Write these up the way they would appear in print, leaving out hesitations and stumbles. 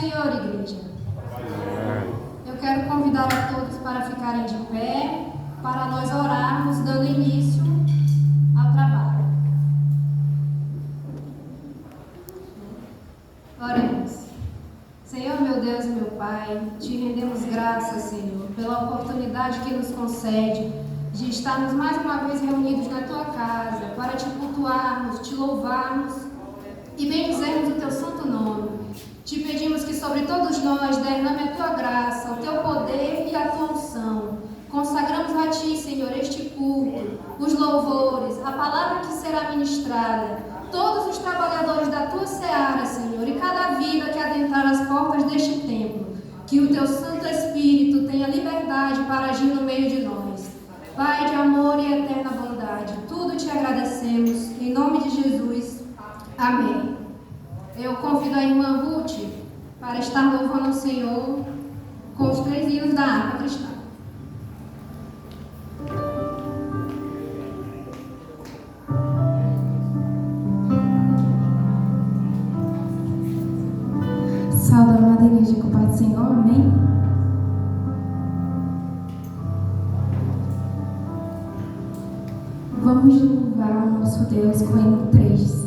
Senhor, igreja. Eu quero convidar a todos para ficarem de pé, para nós orarmos, dando início ao trabalho. Oremos. Senhor, meu Deus e meu Pai, te rendemos graças, Senhor, pela oportunidade que nos concede de estarmos mais uma vez reunidos na Tua casa, para te cultuarmos, te louvarmos e bendizermos o Teu santo nome. Te pedimos que sobre todos nós derrame a Tua graça, o Teu poder e a Tua unção. Consagramos a Ti, Senhor, este culto, os louvores, a palavra que será ministrada, todos os trabalhadores da Tua seara, Senhor, e cada vida que adentrar as portas deste templo. Que o Teu Santo Espírito tenha liberdade para agir no meio de nós. Pai de amor e eterna bondade, tudo te agradecemos, em nome de Jesus. Amém. Eu convido a irmã Ruth para estar louvando o Senhor com os 3 hinos da harpa cristã. Salve a amada igreja com o Pai do Senhor, amém? Vamos louvar o nosso Deus com o hino 3.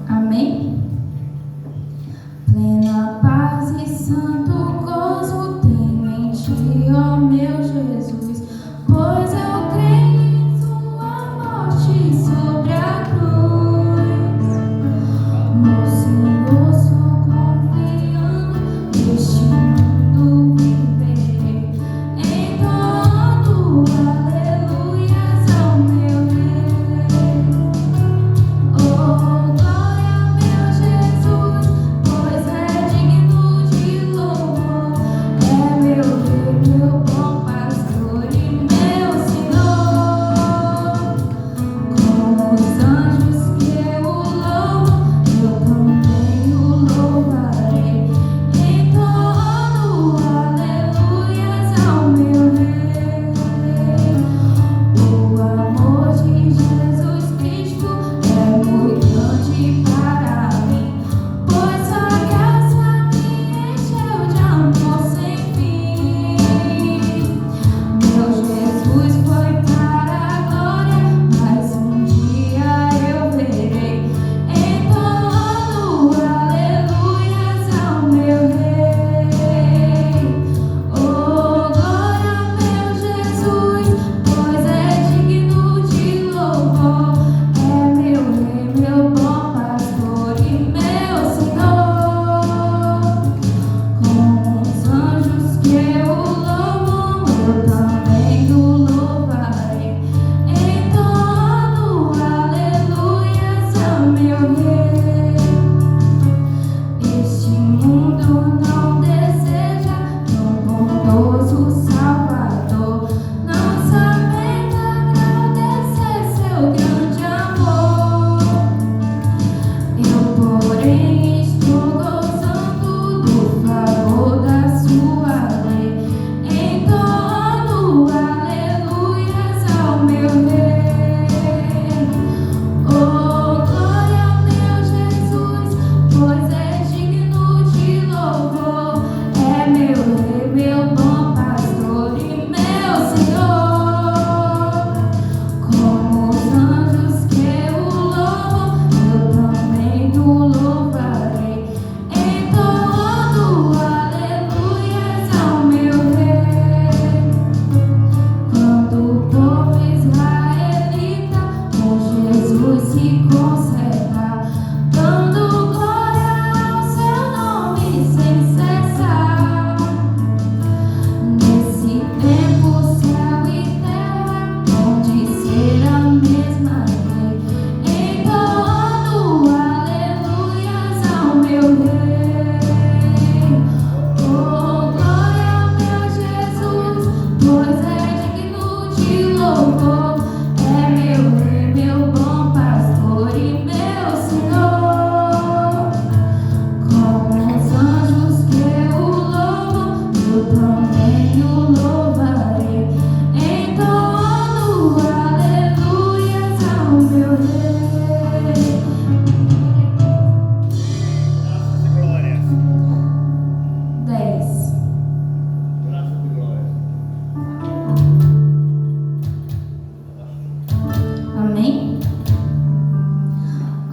Amém? Plena paz e santo gozo tenho em ti, ó meu Jesus, pois eu creio em tua morte sobre a cruz. No Senhor sou confiando, neste mundo viverei.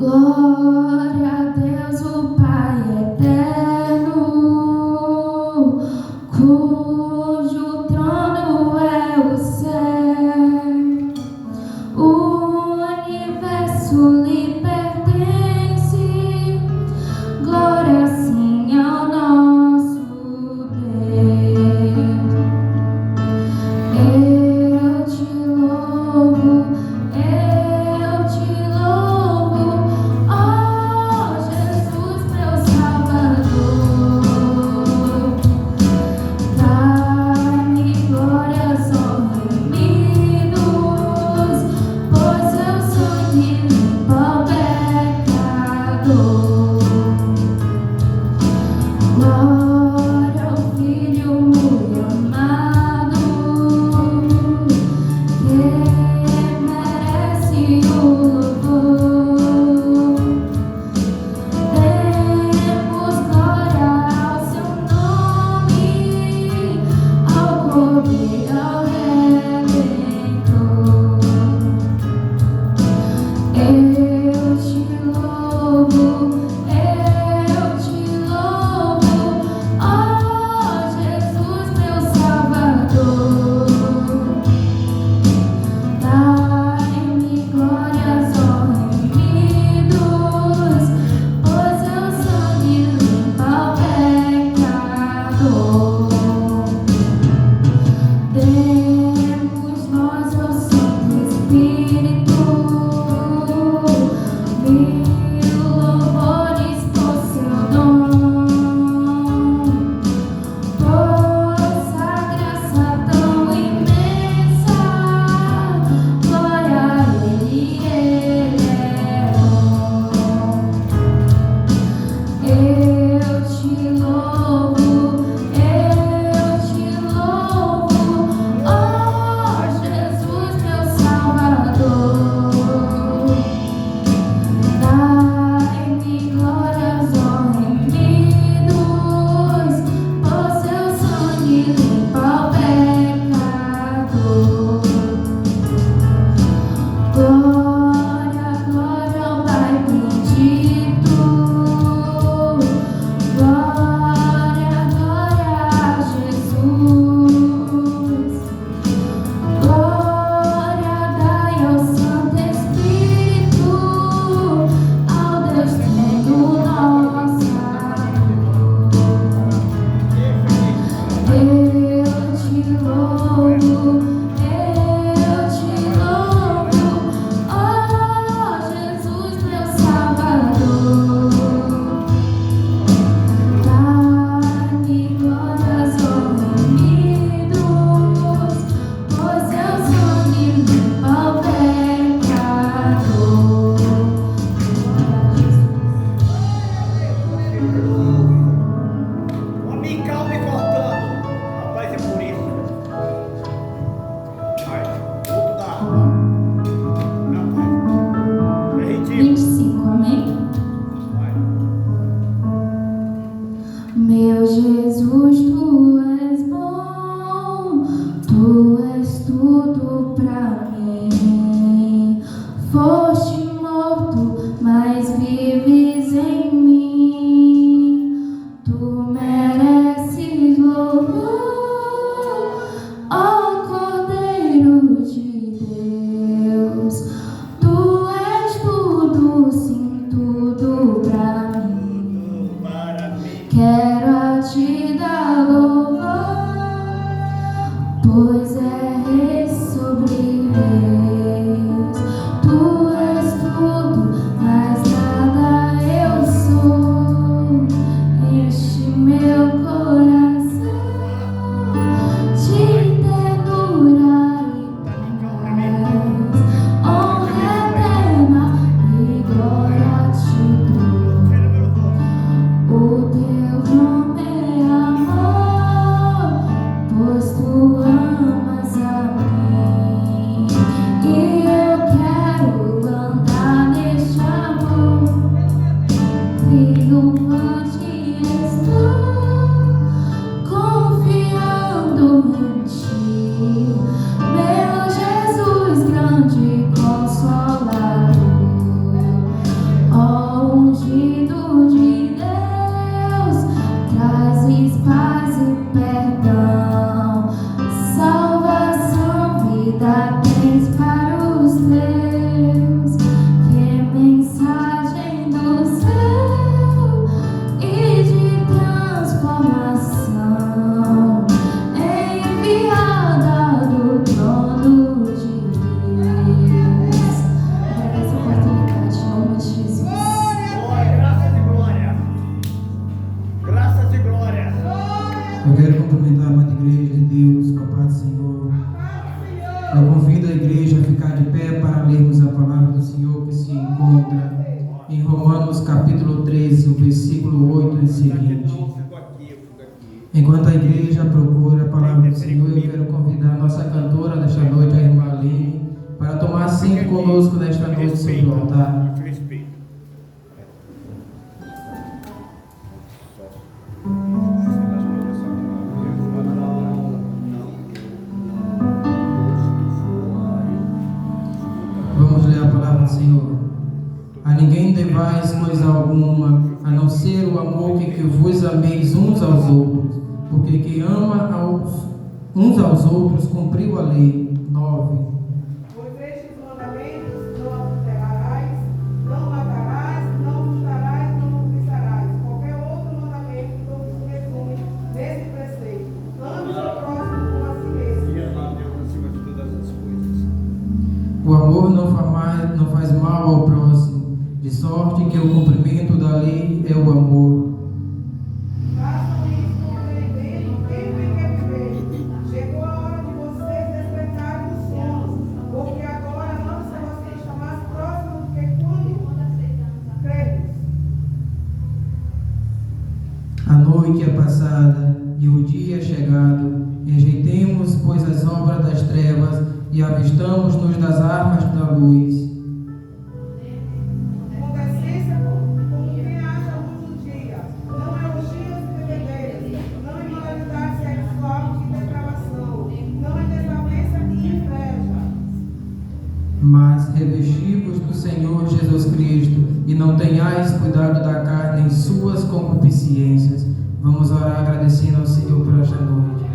Glória a Deus, o Pai eterno, cujo trono é o céu. O universo lhe pertence. Glória sim ao nosso Deus. Eu te louvo, ó Jesus, meu Salvador. Dai-me glórias, ó remidos, pois eu sou de limpo pecador. Glória ao Filho muito amado, que merece o louvor. Demos glória ao seu nome, ao Cordeiro, ao Redentor. Eu te louvo, ó Jesus, meu Salvador. Dai-me glórias, ó remidos, pois eu sou de limpo pecador. Demos nós ao Santo Espírito mil louvores por seu dom. Vossa graça tão imensa, glória a Ele é bom. Eu te louvo, ó Jesus, meu Salvador. Dai-me glórias, ó remidos, pois eu sou de limpo pecador. Glória, glória ao Pai bendito. Glória, glória a Jesus. Glória dai ao Santo Espírito, ao Deus Trino nossa. Eu te louvo, ó Jesus, meu Salvador. Dai-me glórias, ó remidos, pois eu sou de limpo pecador. O amical me cortando. Rapaz, é por isso. Vai, outro dá. Rapaz. É ridículo. 25, amém? Vai. Meu Jesus, tu és bom, tu és tudo pra mim. Foste morto, mas vives em mim. Tu mereces louvor, ó Cordeiro de Deus. Tu és tudo, sim, tudo pra mim. Para mim. Quero a ti dar louvor, pois é rei sobre reis. Tu és de pé para lermos a palavra do Senhor que se encontra em Romanos capítulo 13, o versículo 8 e seguinte. Enquanto a igreja procura a palavra do Senhor, eu quero convidar a nossa cantora desta noite, a irmã Aline, para tomar assento conosco nesta noite sobre o altar. Vamos ler a palavra do Senhor. A ninguém devais coisa alguma, a não ser o amor que vos ameis uns aos outros, porque quem ama uns aos outros cumpriu a lei. 9. Pois estes mandamentos: não adulterarás, não matarás, não furtarás, não cobiçarás. Qualquer outro mandamento todos se resume nesse preceito: ame o próximo como a si mesmo. O amor não faz mal ao próximo, de sorte que o cumprimento da lei é o amor. Façam isso compreendendo o tempo em que viveis. Chegou a hora de vocês despertarem do sono, porque agora não se você está mais próximo do que quando credes. A noite é passada e o dia é chegado. Rejeitemos, pois, as obras das trevas e avistamos-nos das armas da luz. Com decência, como quem acha a luz do dia, não elogios e bebedeiras, não imoralidade sexual e depravação, não desavença e inveja. Mas revesti-vos do Senhor Jesus Cristo e não tenhais cuidado da carne em suas concupiscências. Vamos orar agradecendo ao Senhor por esta noite.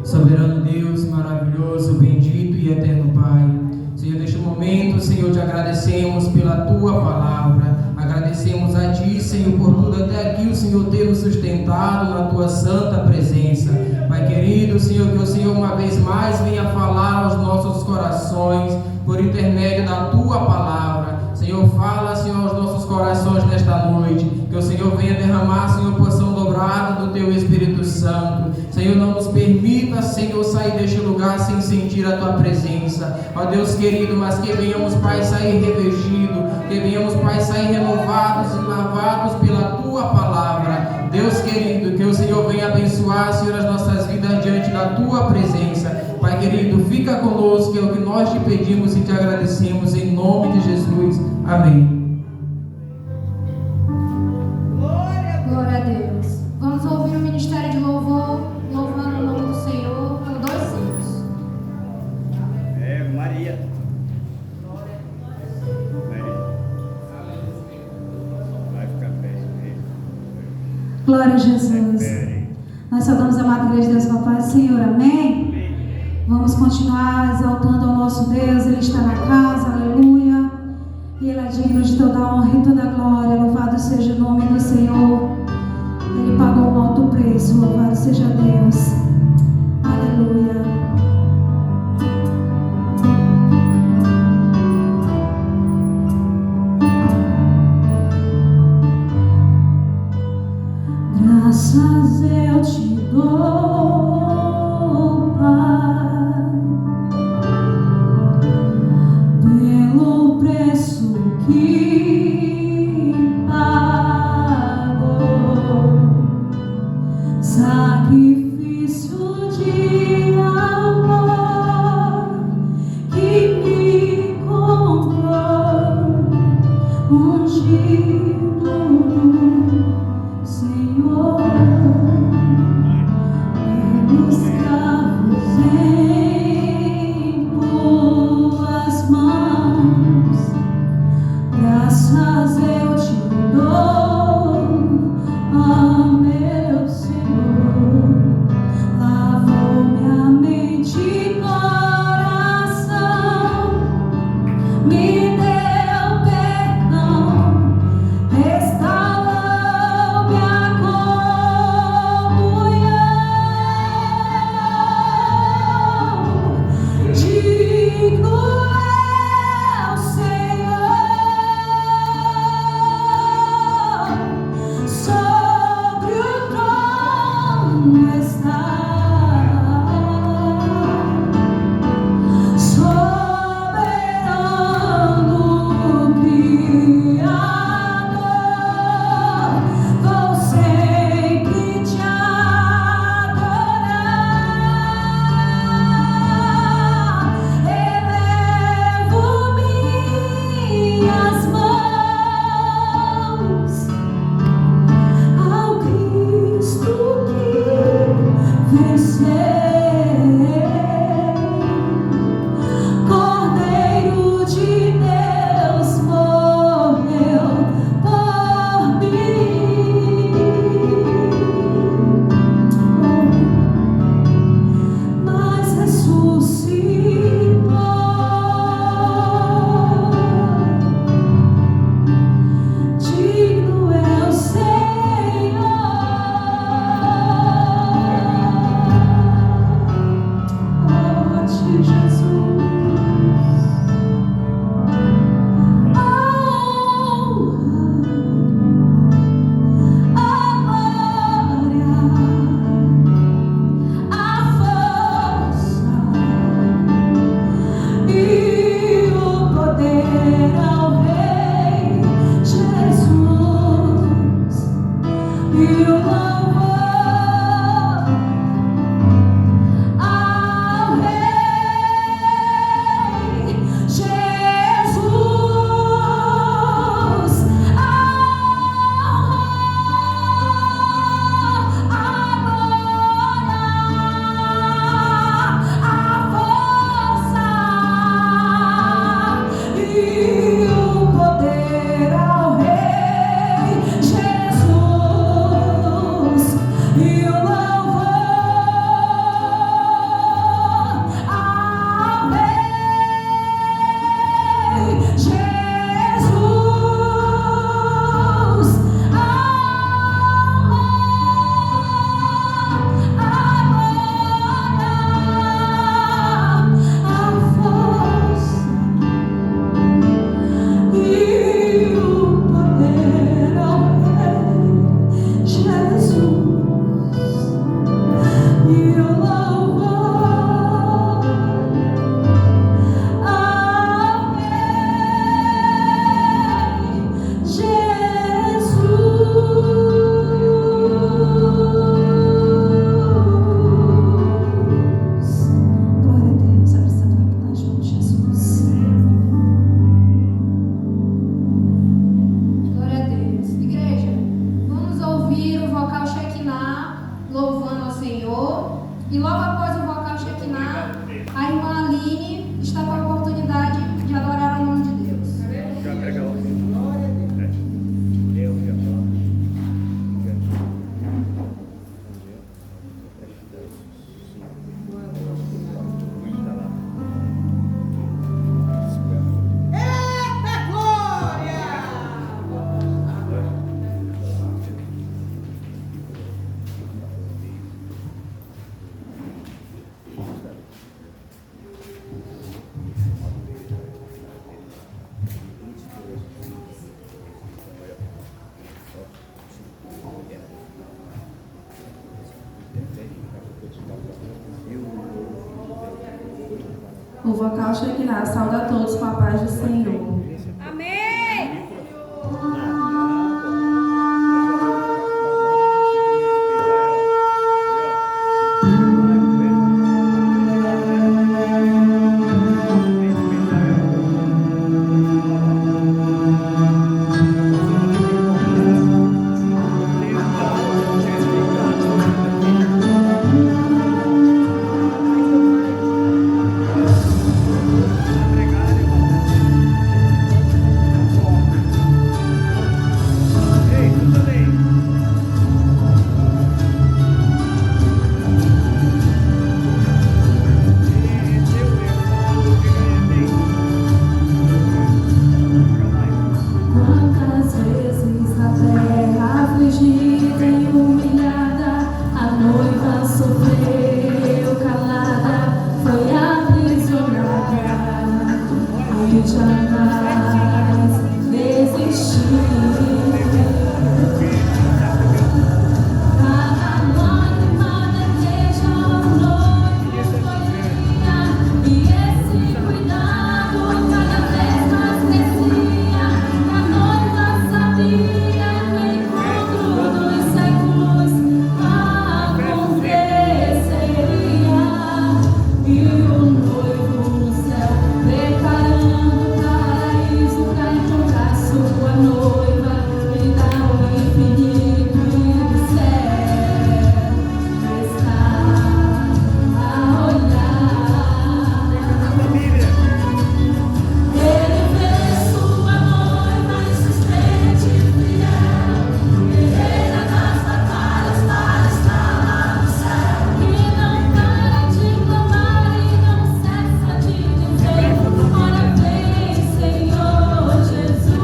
Soberano Deus, maravilhoso, bendito e eterno Pai, Senhor, neste momento, Senhor, te agradecemos pela Tua palavra, agradecemos a Ti, Senhor, por tudo até aqui o Senhor ter nos sustentado na Tua santa presença. Pai querido, Senhor, que o Senhor uma vez mais venha falar aos nossos corações por intermédio da Tua palavra. Senhor, fala, Senhor, aos nossos corações nesta noite, que o Senhor venha derramar, Senhor, porção dobrada do Teu Espírito Santo. Senhor, não nos permita, Senhor, sair deste lugar sem sentir a Tua presença. Ó Deus querido, mas que venhamos, Pai, sair revestidos, que venhamos, Pai, sair renovados e lavados pela Tua palavra. Deus querido, que o Senhor venha abençoar, Senhor, as nossas vidas diante da Tua presença. Pai querido, fica conosco, que é o que nós te pedimos e te agradecemos, em nome de Jesus. Amém. Glória a Deus. Vamos ouvir o ministério de louvor, louvando o nome do Senhor por 2 hinos. Maria. Vai ficar perto. Glória a Jesus. Nós saudamos a amada igreja de Deus com a paz do Senhor, amém? Vamos continuar exaltando ao nosso Deus, Ele está na casa, aleluia. E Ele é digno de toda a honra e toda a glória. Louvado seja o nome do Senhor. Ele pagou um alto preço, louvado seja Deus. Aleluia. Graças eu te dou, Pai, pelo preço que pagou, sacrifício de amor que me comprou, ungido Senhor, pelos cravos em tuas mãos, graças eu te dou, ó meu Senhor, lavou minha mente e coração, me deu perdão vocal Shekinah sauda a todos com a paz do Senhor. Amém! Quantas vezes na terra afligida e humilhada, a noiva sofreu calada, foi aprisionada e jamais desistiu. Cada lágrima deseja o noivo colhia, e esse cuidado cada vez mais crescia. A noiva sabia que o encontro dos séculos aconteceria, e o noivo no céu preparando o paraíso para encontrar sua noiva. Ele dá o infinito e o céu está a olhar. Ele vê sua noiva insistente e fiel, guerreira das batalhas para estar lá no céu, e não para de clamar e não cessa de dizer: ora vem, Senhor Jesus.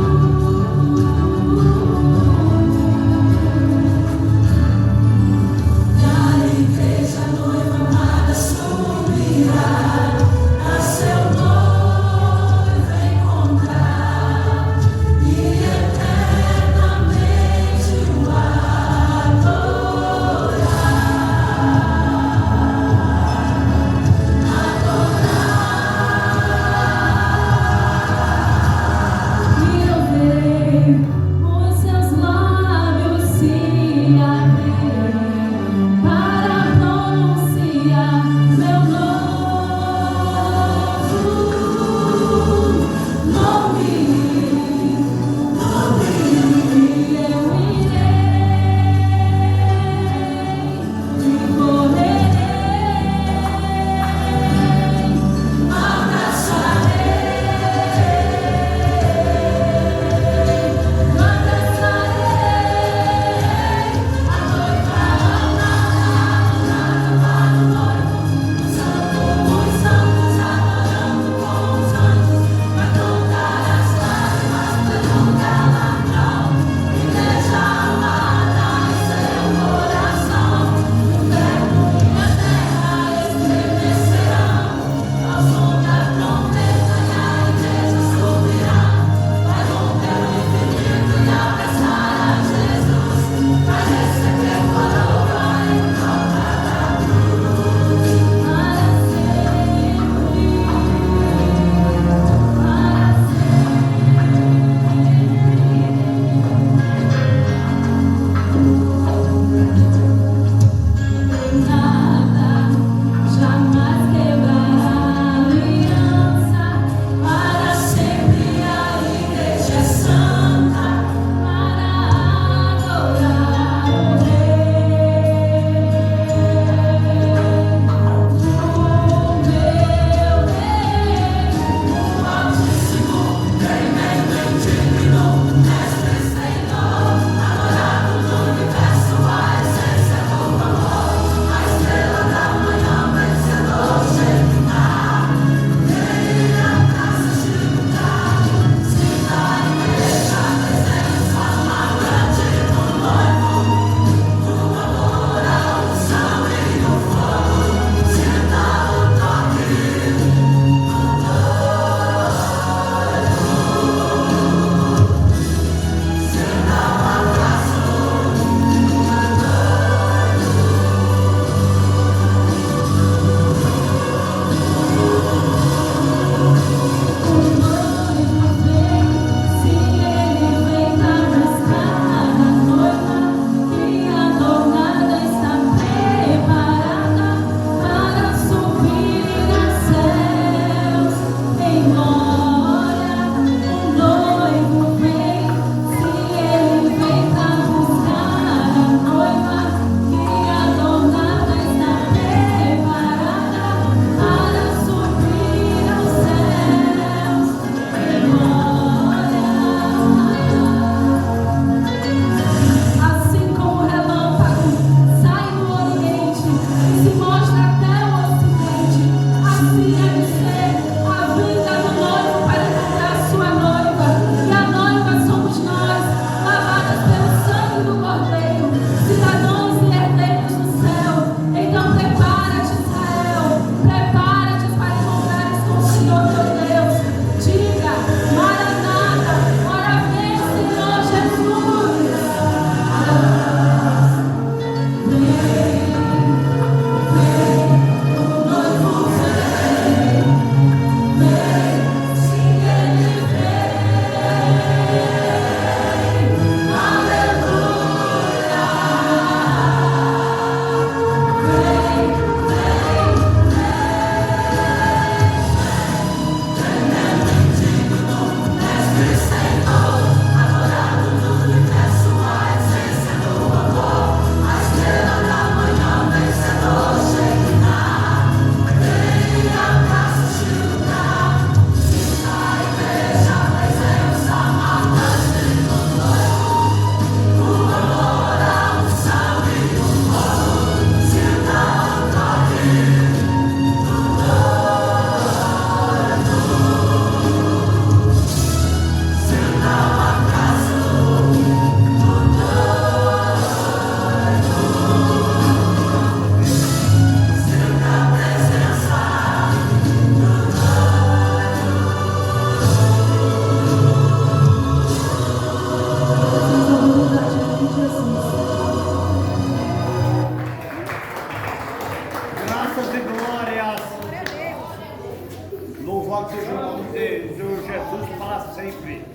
sempre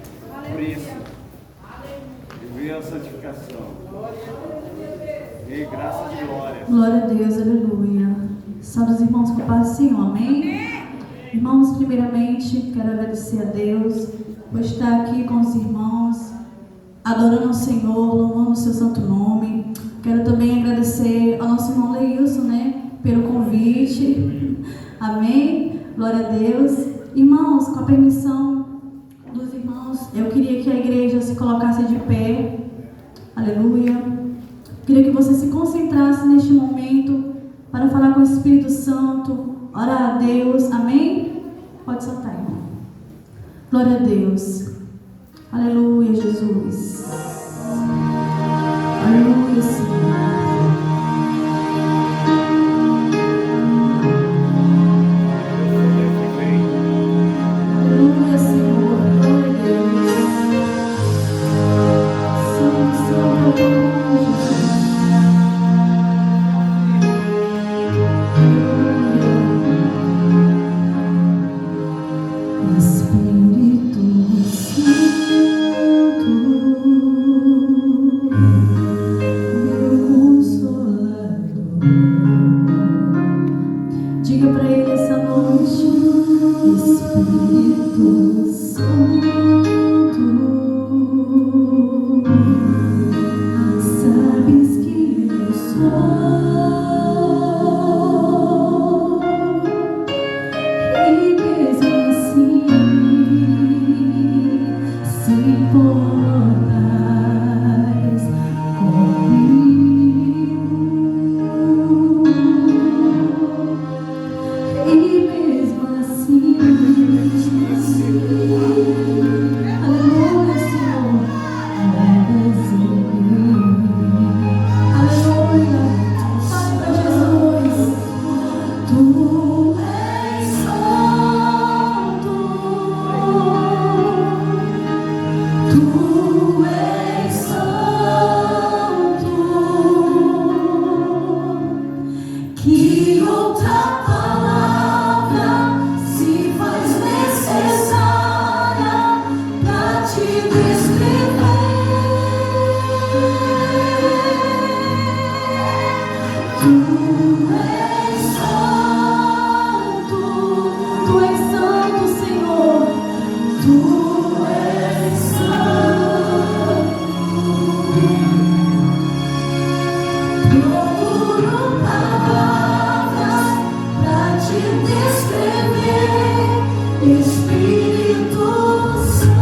por isso. Envia a santificação. E graças e glória. Glória a Deus, aleluia. Salve os irmãos com a paz do Senhor, amém? Irmãos, primeiramente, quero agradecer a Deus por estar aqui com os irmãos, adorando ao Senhor, louvando o seu santo nome. Quero também agradecer ao nosso irmão Leilson, pelo convite. Amém? Glória a Deus. Irmãos, com a permissão dos irmãos, eu queria que a igreja se colocasse de pé. Aleluia. Queria que você se concentrasse neste momento para falar com o Espírito Santo, orar a Deus. Amém? Pode soltar, irmão. Glória a Deus. Aleluia, Jesus. Aleluia, Senhor. Aleluia, Senhor. Glória a Deus. Santo, Santo, Jesus. Espírito Santo, meu Consolador, diga para ele essa noite: Espírito Santo, sabes que eu sou. Espírito Santo.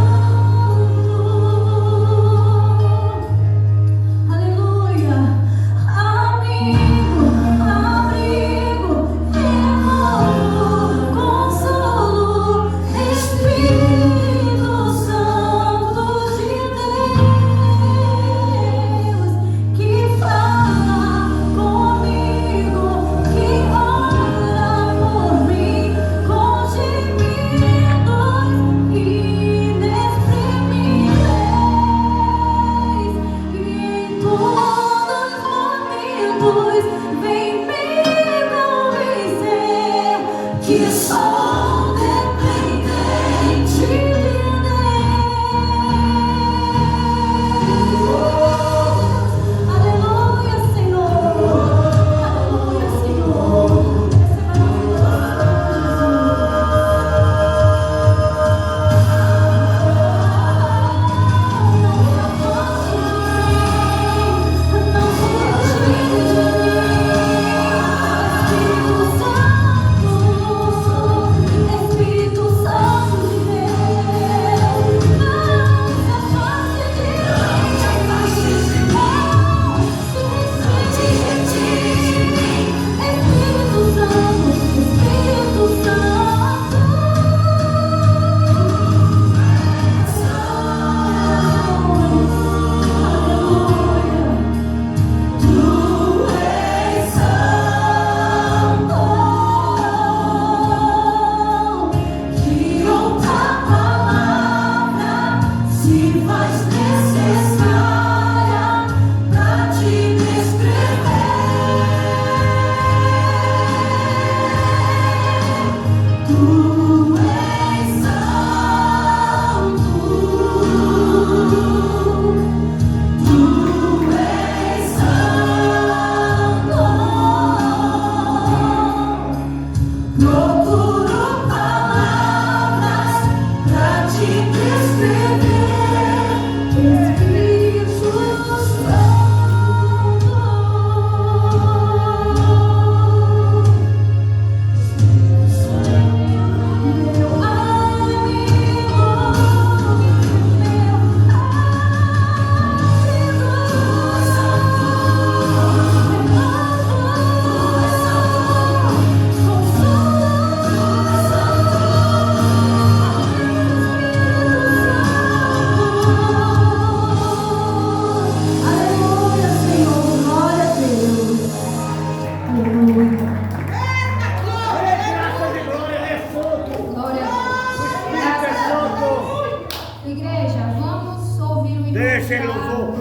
Deixa ele louvor.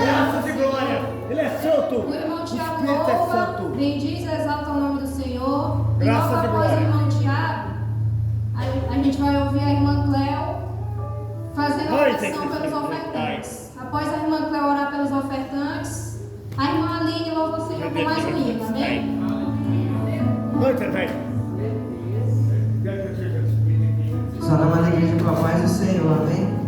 Graças e glória. Ele é santo. O irmão Tiago Espírito é louva, santo. bendiz e exalta o nome do Senhor. E Graças logo e após o glória. irmão Tiago, a gente vai ouvir a irmã Cléo fazendo a oração pelos ofertantes. Após a irmã Cléo orar pelos ofertantes, a irmã Aline louva o Senhor com mais um hino. Amém? Muito bem. Só na amada igreja com a paz do Senhor, amém?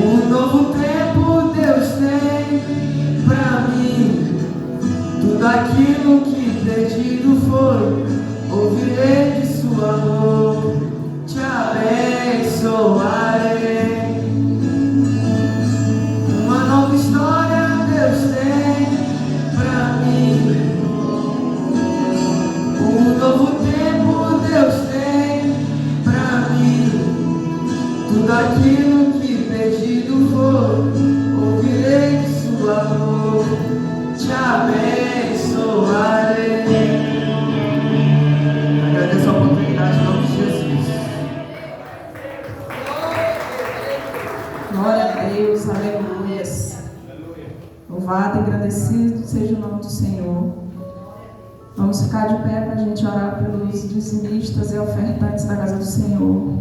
Um novo tempo Deus tem pra amor, te abençoarei. Agradeço a oportunidade em nome de Jesus. Glória a Deus, aleluias. Louvado e agradecido seja o nome do Senhor. Vamos ficar de pé para a gente orar pelos dizimistas e ofertantes da casa do Senhor.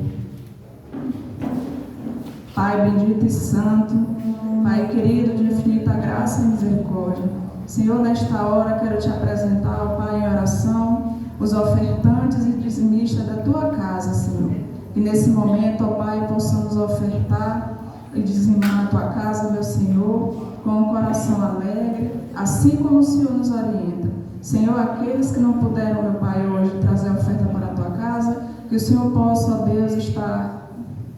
Pai bendito e santo, Pai querido de infinita graça e misericórdia. Senhor, nesta hora quero te apresentar, ó Pai, em oração, os ofertantes e dizimistas da tua casa, Senhor. E nesse momento, ó Pai, possamos ofertar e dizimar a tua casa, meu Senhor, com um coração alegre, assim como o Senhor nos orienta. Senhor, aqueles que não puderam, meu Pai, hoje trazer a oferta para a tua casa, que o Senhor possa, ó Deus, estar,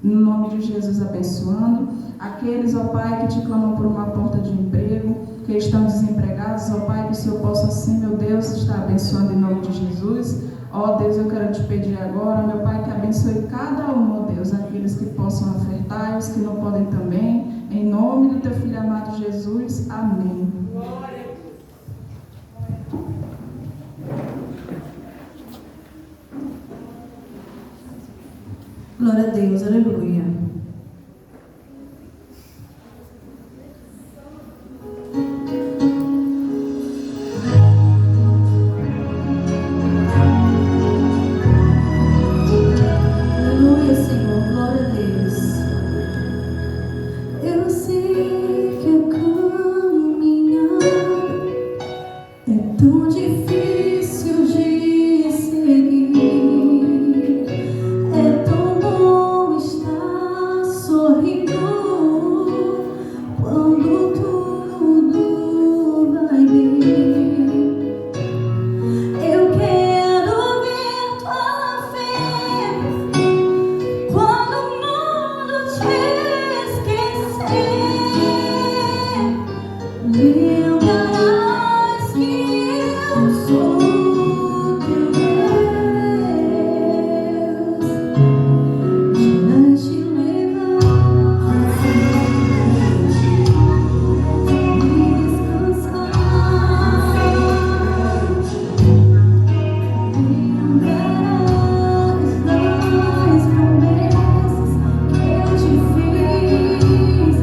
no nome de Jesus, abençoando. Aqueles, ó Pai, que te clamam por uma porta de emprego, que estão desempregados, ó Pai, que o Senhor possa, assim, meu Deus, estar abençoando em nome de Jesus. Ó Deus, eu quero te pedir agora, meu Pai, que abençoe cada um, ó Deus, aqueles que possam ofertar e os que não podem também. Em nome do teu Filho amado Jesus. Amém. Glória a Deus, aleluia. Aleluia, Senhor, glória a Deus. Eu sei que a caminhada é tão difícil de seguir. É tão bom estar sorrindo quando tudo vai bem. Eu quero ver tua fé quando o mundo te esquecer. Lembrarás que eu sou teu Deus. Vai te levar e descansar. Lembrarás das promessas que eu te fiz.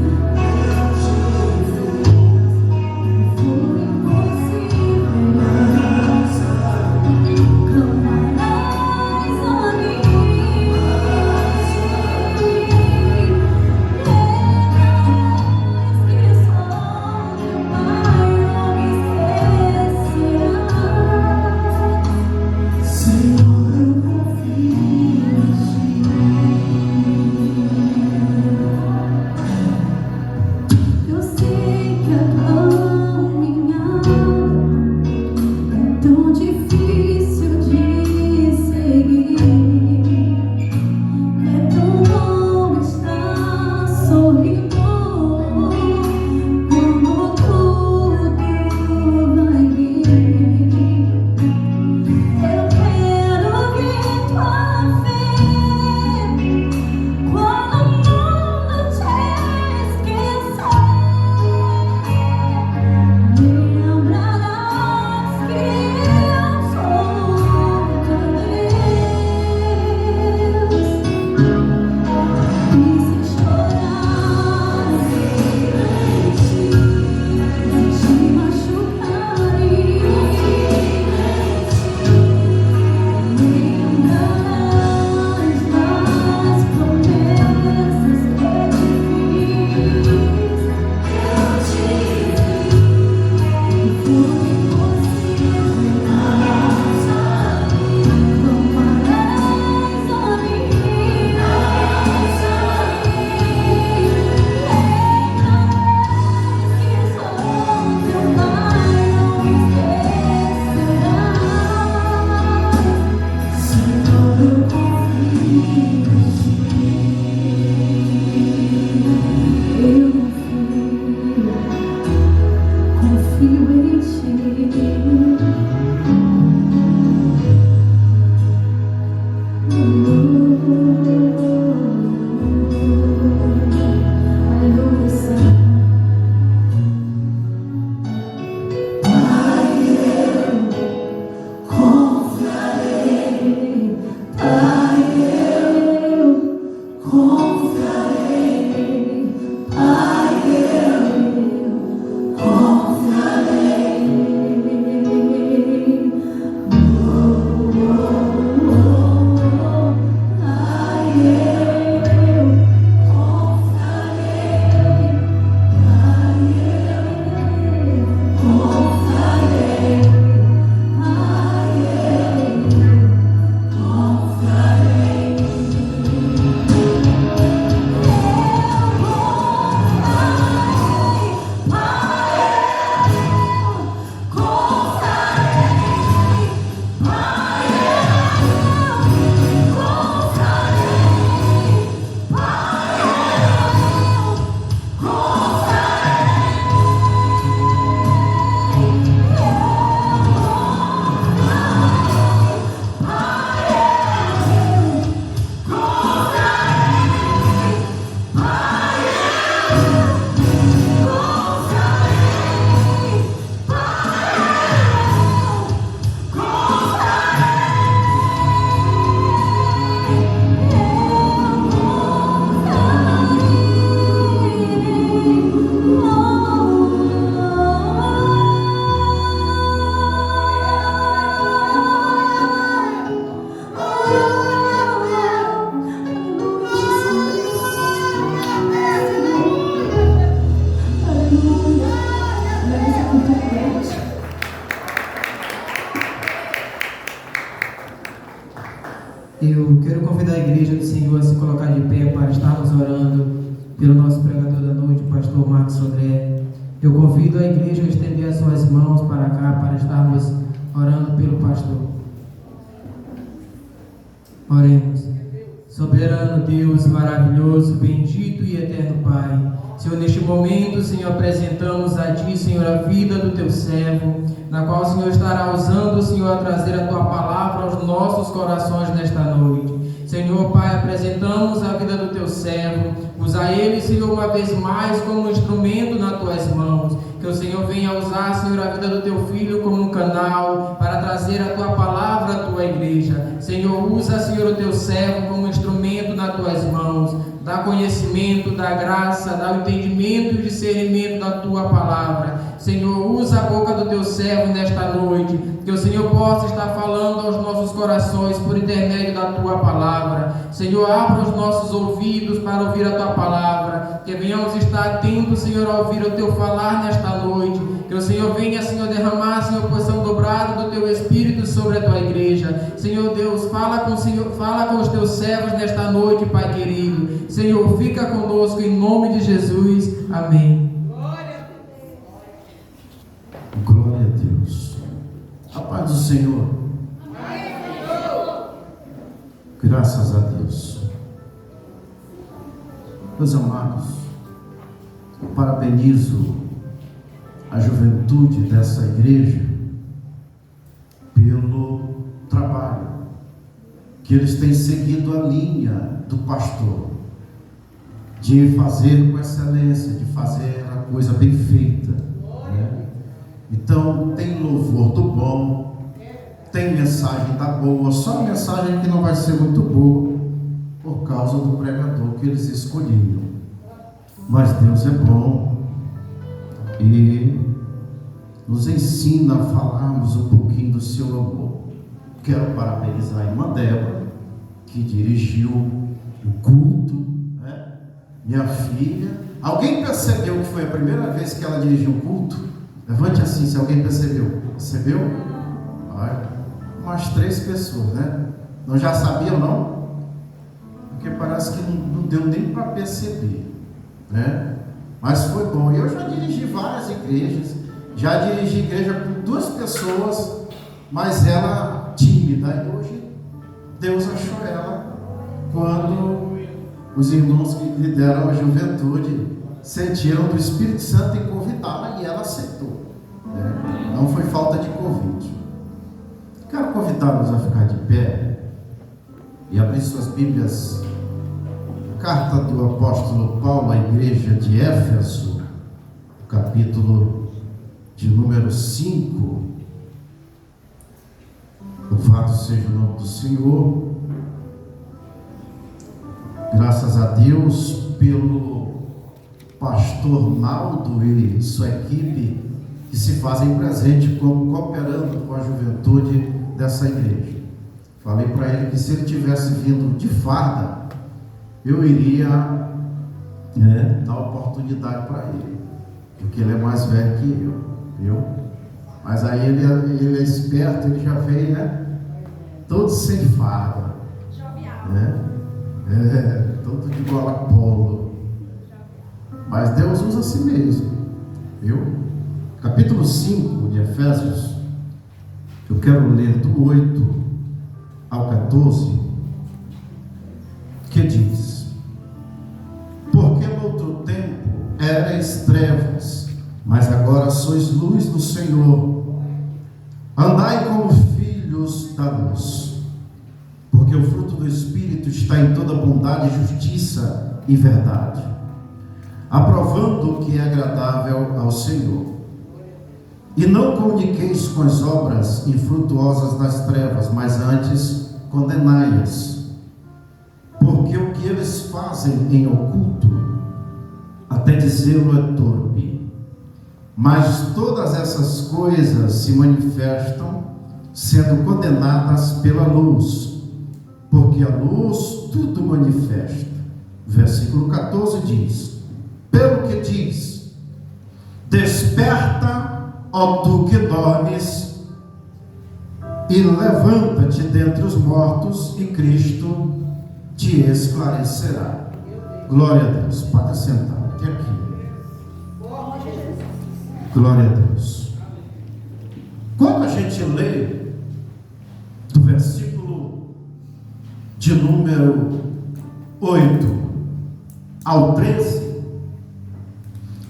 oportunidade. Eu quero convidar a igreja do Senhor a se colocar de pé para estarmos orando pelo nosso pregador da noite, o pastor Marcos Sodré. Eu convido a igreja a estender as suas mãos para cá, para estarmos orando pelo pastor. Oremos. Soberano Deus, maravilhoso, bendito e eterno Pai, Senhor, neste momento, Senhor, apresentamos a Ti, Senhor, a vida do Teu servo, na qual o Senhor estará usando, Senhor, a trazer a Tua palavra aos nossos corações nesta noite. Senhor, Pai, apresentamos a vida do Teu servo, usa ele, Senhor, uma vez mais como instrumento nas Tuas mãos, que o Senhor venha usar, Senhor, a vida do Teu Filho como um canal para trazer a Tua palavra à Tua igreja. Senhor, usa, Senhor, o Teu servo como instrumento nas Tuas mãos, dá conhecimento, dá graça, dá o entendimento e o discernimento da Tua palavra. Senhor, usa a boca do Teu servo nesta noite, que o Senhor possa estar falando aos nossos corações por intermédio da Tua palavra. Senhor, abra os nossos ouvidos para ouvir a Tua palavra, que venhamos estar atentos, Senhor, a ouvir o Teu falar nesta noite, que o Senhor venha, Senhor, derramar, Senhor, porção dobrada do Teu Espírito sobre a Tua igreja. Senhor Deus, fala com os Teus servos nesta noite, Pai querido. Senhor, fica conosco em nome de Jesus. Amém. Glória a Deus. A paz do Senhor. Graças a Deus. Meus amados, eu parabenizo a juventude dessa igreja pelo trabalho que eles têm seguido a linha do pastor, de fazer com excelência, de fazer a coisa bem feita, né? Então tem louvor do bom, tem mensagem da boa, só a mensagem que não vai ser muito boa por causa do pregador que eles escolheram. Mas Deus é bom e nos ensina a falarmos um pouquinho do seu amor. Quero parabenizar a irmã Débora, que dirigiu o culto, né? Minha filha. Alguém percebeu que foi a primeira vez que ela dirigiu o culto? Levante assim, se alguém percebeu. Percebeu? Olha, umas 3 pessoas, né? Não já sabiam, não? Porque parece que não deu nem para perceber, né? Mas foi bom. Eu já dirigi várias igrejas, já dirigi igreja com 2 pessoas, mas ela tímida. E hoje Deus achou ela quando os irmãos que lideram a juventude sentiram do Espírito Santo em convidá-la e ela aceitou, né? Não foi falta de convite. Quero convidá-los a ficar de pé e abrir suas Bíblias. Carta do apóstolo Paulo à igreja de Éfeso, capítulo de número 5. Louvado seja o nome do Senhor. Graças a Deus pelo pastor Naldo e sua equipe que se fazem presente como cooperando com a juventude dessa igreja. Falei para ele que se ele tivesse vindo de farda, eu iria dar oportunidade para ele, porque ele é mais velho que eu, viu? Mas aí ele é esperto, ele já veio, né? Todo sem farda, né? Todo de gola polo. Mas Deus usa a si mesmo, viu? Capítulo 5 de Efésios, eu quero ler do 8 ao 14, que diz: porque no outro tempo erais trevas, mas agora sois luz do Senhor. Andai como filhos da luz, porque o fruto do Espírito está em toda bondade, justiça e verdade, aprovando o que é agradável ao Senhor. E não comuniqueis com as obras infrutuosas das trevas, mas antes condenai-as, porque o que eles fazem em oculto, até dizê-lo é torpe. Mas todas essas coisas se manifestam, sendo condenadas pela luz, porque a luz tudo manifesta. Versículo 14 diz: pelo que diz, desperta, ó tu que dormes, e levanta-te dentre os mortos, e Cristo te esclarecerá. Glória a Deus. Pode sentar, até aqui. Glória a Deus. Quando a gente lê do versículo de número 8 ao 13,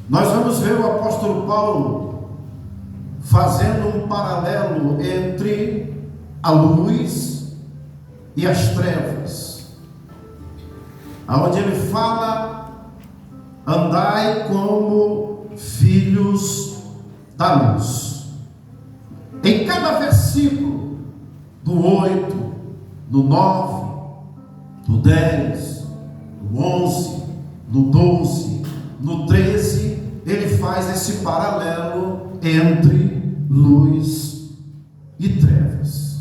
nós vamos ver o apóstolo Paulo fazendo um paralelo entre a luz e as trevas, aonde ele fala: andai como filhos da luz. Em cada versículo, do 8, do 9, do 10, do 11, do 12, no 13, ele faz esse paralelo entre luz e trevas.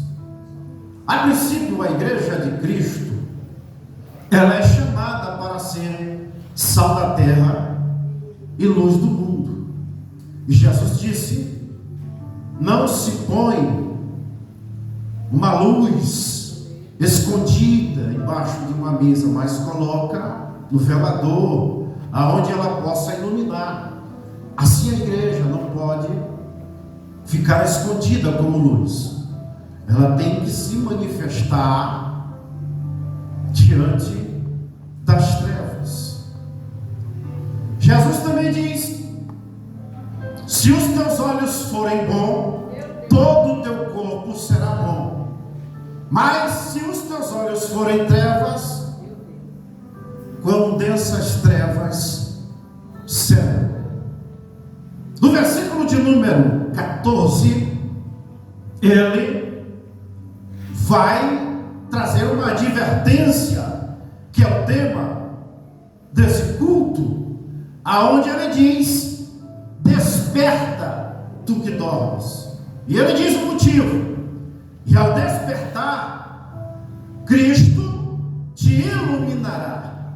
A princípio, a igreja de Cristo, ela é chamada para ser sal da terra e luz do mundo. E Jesus disse: não se põe uma luz escondida embaixo de uma mesa, mas coloca no velador, aonde ela possa iluminar. Assim a igreja não pode ficar escondida como luz. Ela tem que se manifestar diante das trevas. Jesus também diz: se os teus olhos forem bons, todo o teu corpo será bom. Mas se os teus olhos forem trevas, quão densas trevas serão. No versículo de número 14, ele vai trazer uma advertência, que é o tema desse culto, aonde ele diz: desperta, tu que dormes. E ele diz o motivo: e ao despertar, Cristo te iluminará,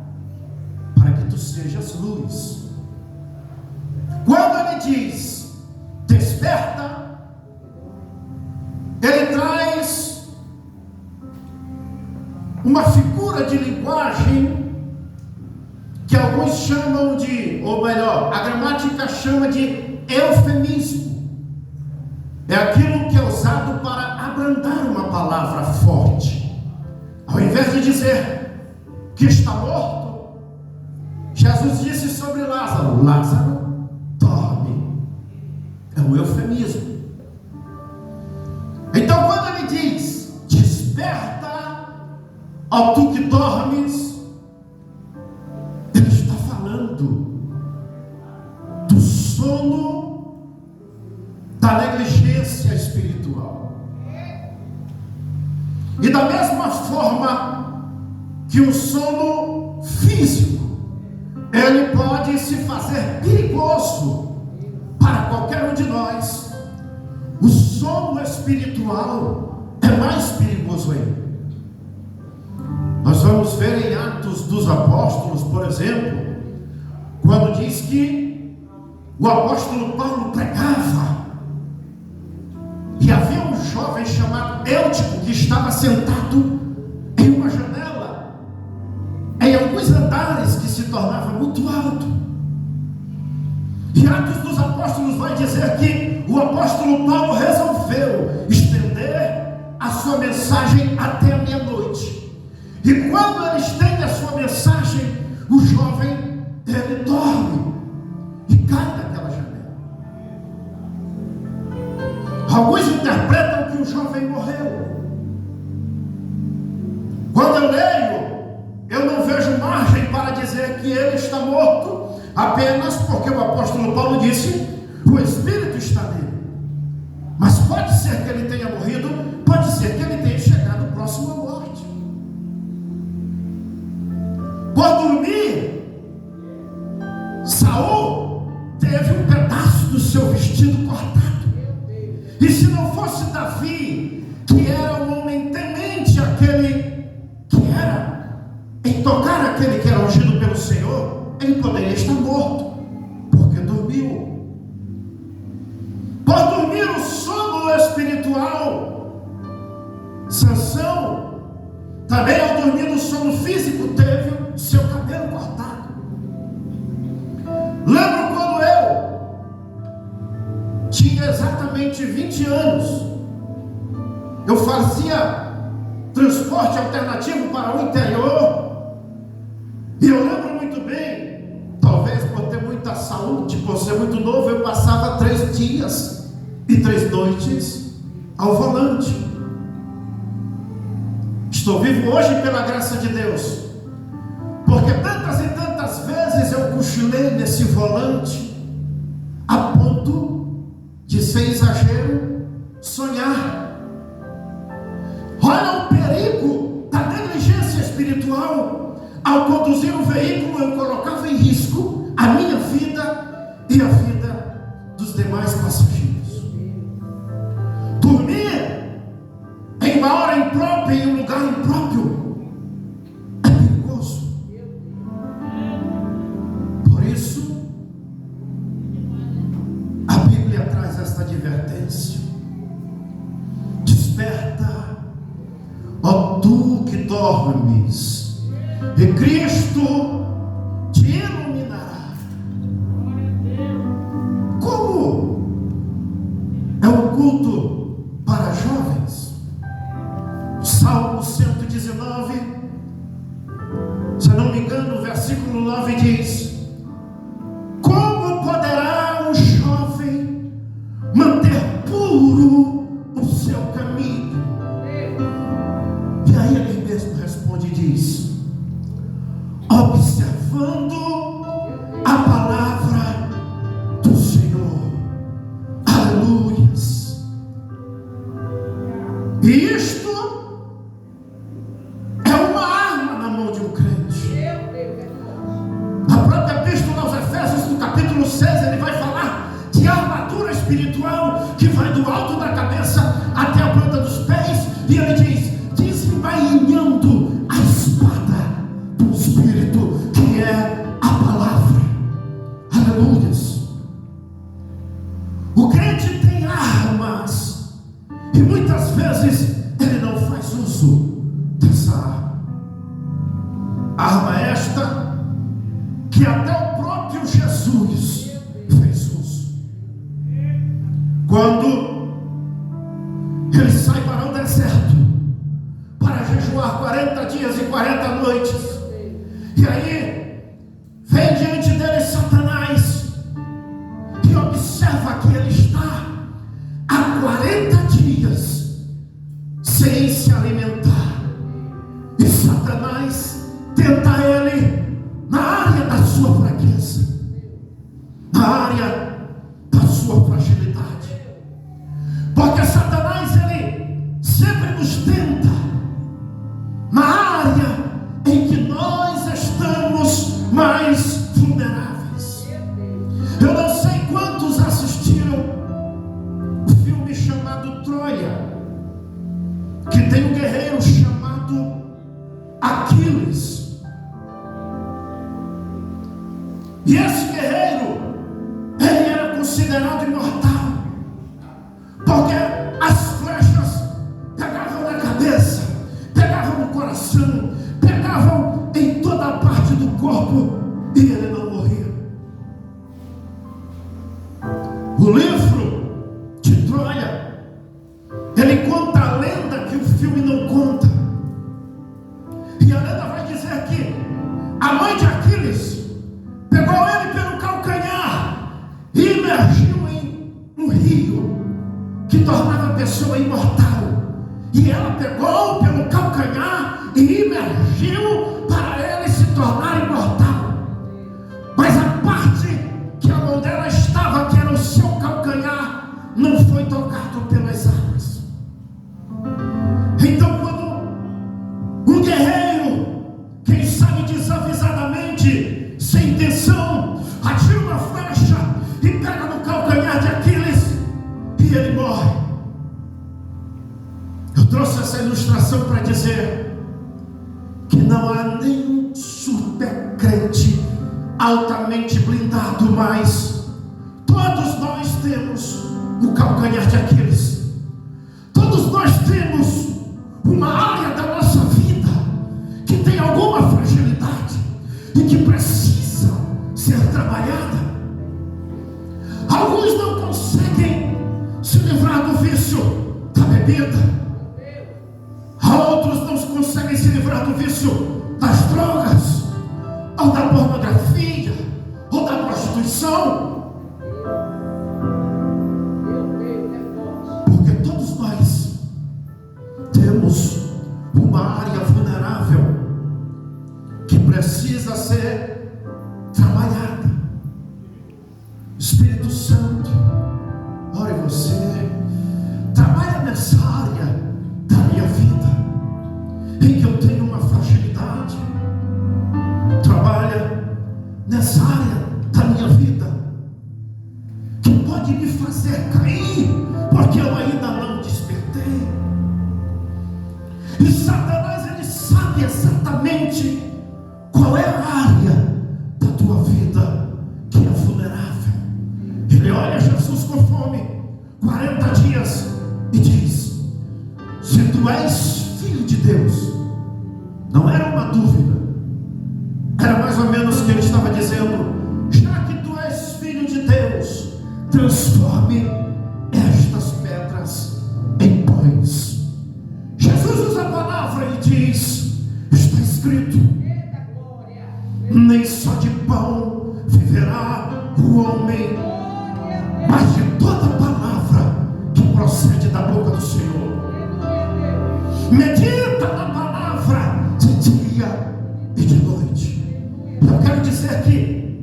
para que tu sejas luz. Quando ele diz desperta, ele traz uma figura de linguagem que alguns chamam de, ou melhor, a gramática chama de eufemismo. É aquilo que é usado para abrandar uma palavra forte. Ao invés de dizer que está morto, Jesus disse sobre Lázaro: Lázaro, dorme. É um eufemismo. Então, quando ele diz desperta, ó tu que dormes, ele está falando do sono, da negligência espiritual. E da mesma forma que o sono físico, ele pode se fazer perigoso para qualquer um de nós, o sono espiritual é mais perigoso ainda. Nós vamos ver em Atos dos Apóstolos, por exemplo, quando diz que o apóstolo Paulo pregava, e havia um jovem chamado Eutico que estava sentado em uma janela, em alguns andares que se tornava muito alto. E Atos dos Apóstolos vai dizer que o apóstolo Paulo resolveu estender a sua mensagem até a meia-noite. E quando ele estende a sua mensagem, o jovem, ele dorme e cai daquela janela. Alguns interpretam que o jovem morreu. Quando eu leio, eu não vejo margem para dizer que ele está morto, apenas porque o apóstolo Paulo disse: o Espírito está nele. Mas pode ser que ele tenha morrido, pode ser que ele tenha chegado próximo à morte. Por dormir, Saul teve um pedaço do seu vestido cortado. E se não fosse Davi, que era um homem temente àquele que era, em tocar aquele que era ungido pelo Senhor, ele poderia estar morto, porque dormiu. Por dormir o sono espiritual. Sansão, também ao dormir no sono físico, teve seu cabelo cortado. Lembro quando eu tinha exatamente 20 anos, eu fazia transporte alternativo para o interior, e eu lembro muito bem, talvez por ter muita saúde, por ser muito novo, eu passava 3 dias e 3 noites ao volante. Estou vivo hoje pela graça de Deus, porque tantas e tantas vezes eu cochilei nesse volante, a ponto de, sem exagero, sonhar. Olha o perigo da negligência espiritual. Ao conduzir o veículo, eu colocava em risco a minha vida e a vida dos demais passageiros. Dormir em uma hora imprópria, em um lugar impróprio, é perigoso. Por isso, a Bíblia traz esta advertência: desperta, ó tu que dormes, e Cristo te iluminará. Como é um culto para jovens? Salmo 119, se eu não me engano, o versículo 9 diz: como poderá um jovem manter puro o seu caminho? E aí ele mesmo responde e diz: observando a palavra do Senhor. Aleluias. E isto é uma arma na mão de um crente. Na própria epístola aos Efésios, no capítulo 6, ele vai falar de armadura espiritual que vai do alto da cabeça até a planta dos pés, e ele diz: desembainhando a espada do Espírito, que é a palavra. Aleluias. O crente tem armas, e muitas vezes ele não faz uso dessa arma. Arma esta que até o próprio Jesus fez uso. Quando ele sai para o deserto para jejuar 40 dias e 40 noites, e aí vem diante dele Satanás e observa que ele está há 40 dias sem se alimentar, e Satanás tenta ele na área da sua fraqueza, na área da sua fragilidade, porque Satanás ele sempre nos tenta na área em que nós estamos mais vulneráveis. Eu não sei quantos assistiram o filme chamado Troia, que tem um guerreiro chamado Aquiles. E esse guerreiro, ele era considerado imortal, porque as flechas pegavam na cabeça, pegavam no coração, pegavam em toda a parte do corpo, e ele não morria. O livro de Troia, ele conta a lenda que o filme não conta. E a lenda vai dizer que a mãe de Aquiles pegou ele pelo calcanhar e imergiu em um rio que tornava a pessoa imortal. E ela pegou pelo calcanhar e imergiu para ele se tornar imortal. Mas a parte que a mão dela estava, que era o seu calcanhar, não foi tocado pelas águas. Então, quando um guerreiro, quem sabe desavisadamente, sem intenção, atira uma flecha e pega no calcanhar de Aquiles, e ele morre. Eu trouxe essa ilustração para dizer que não há nenhum super crente altamente blindado, mas todos nós temos o calcanhar de bebida. Outros não conseguem se livrar do vício das drogas, ou da pornografia, ou da prostituição. Porque todos nós temos uma área vulnerável que precisa ser trabalhada. Espírito Santo, ore você, trabalha nessa área da minha vida em que eu tenho uma fragilidade. Trabalha nessa área da minha vida que pode me fazer cair, porque eu ainda não despertei. E Satanás, ele sabe exatamente qual é a área da tua vida que é vulnerável. Ele olha Jesus com fome, 40 dias, e diz: se tu és filho de Deus. Não era uma dúvida, era mais ou menos o que ele estava dizendo: já que tu és filho de Deus, transforme estas pedras em pães. Jesus usa a palavra e diz: está escrito, nem só de pão viverá o homem, mas de toda palavra que procede da boca do Senhor. Medita na palavra de dia e de noite. Eu quero dizer que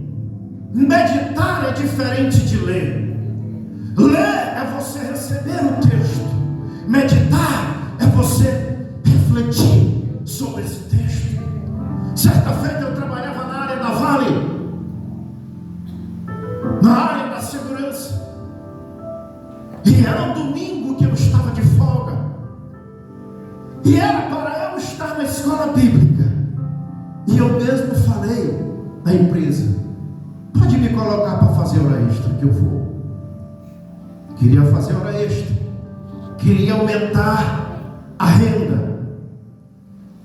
meditar é diferente de ler. Ler é você receber o texto. Meditar é você refletir sobre esse texto. Certa feita eu trabalhava na área da Vale, na área da segurança, e era um domingo que eu estava de folga, e era para eu estar na escola bíblica. E eu mesmo falei na empresa: pode me colocar para fazer hora extra que eu vou. Queria fazer hora extra, queria aumentar a renda.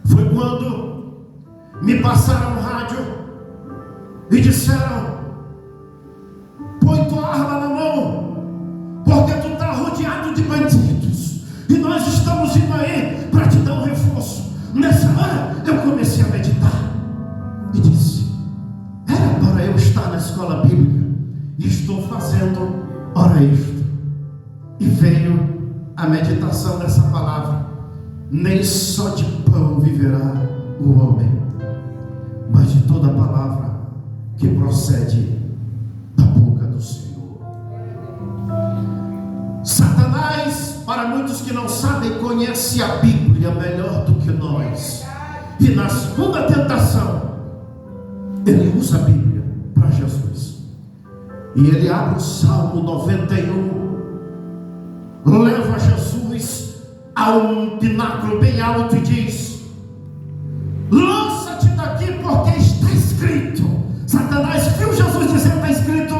Foi quando me passaram no rádio e disseram: põe tua arma na mão, porque tu está rodeado de bandidos, e nós estamos indo aí para te dar um reforço. Nessa hora eu comecei a meditar e disse: era para eu estar na escola bíblica e estou fazendo hora extra. E veio a meditação dessa palavra: nem só de pão viverá o homem, mas de toda a palavra que procede da boca do Senhor. Satanás, para muitos que não sabem, conhece a Bíblia melhor do que nós. E na segunda tentação, ele usa a Bíblia para Jesus. E ele abre o Salmo 91, leva Jesus a um pináculo bem alto e diz: lança-te daqui, porque está escrito. Satanás viu Jesus dizendo: está escrito.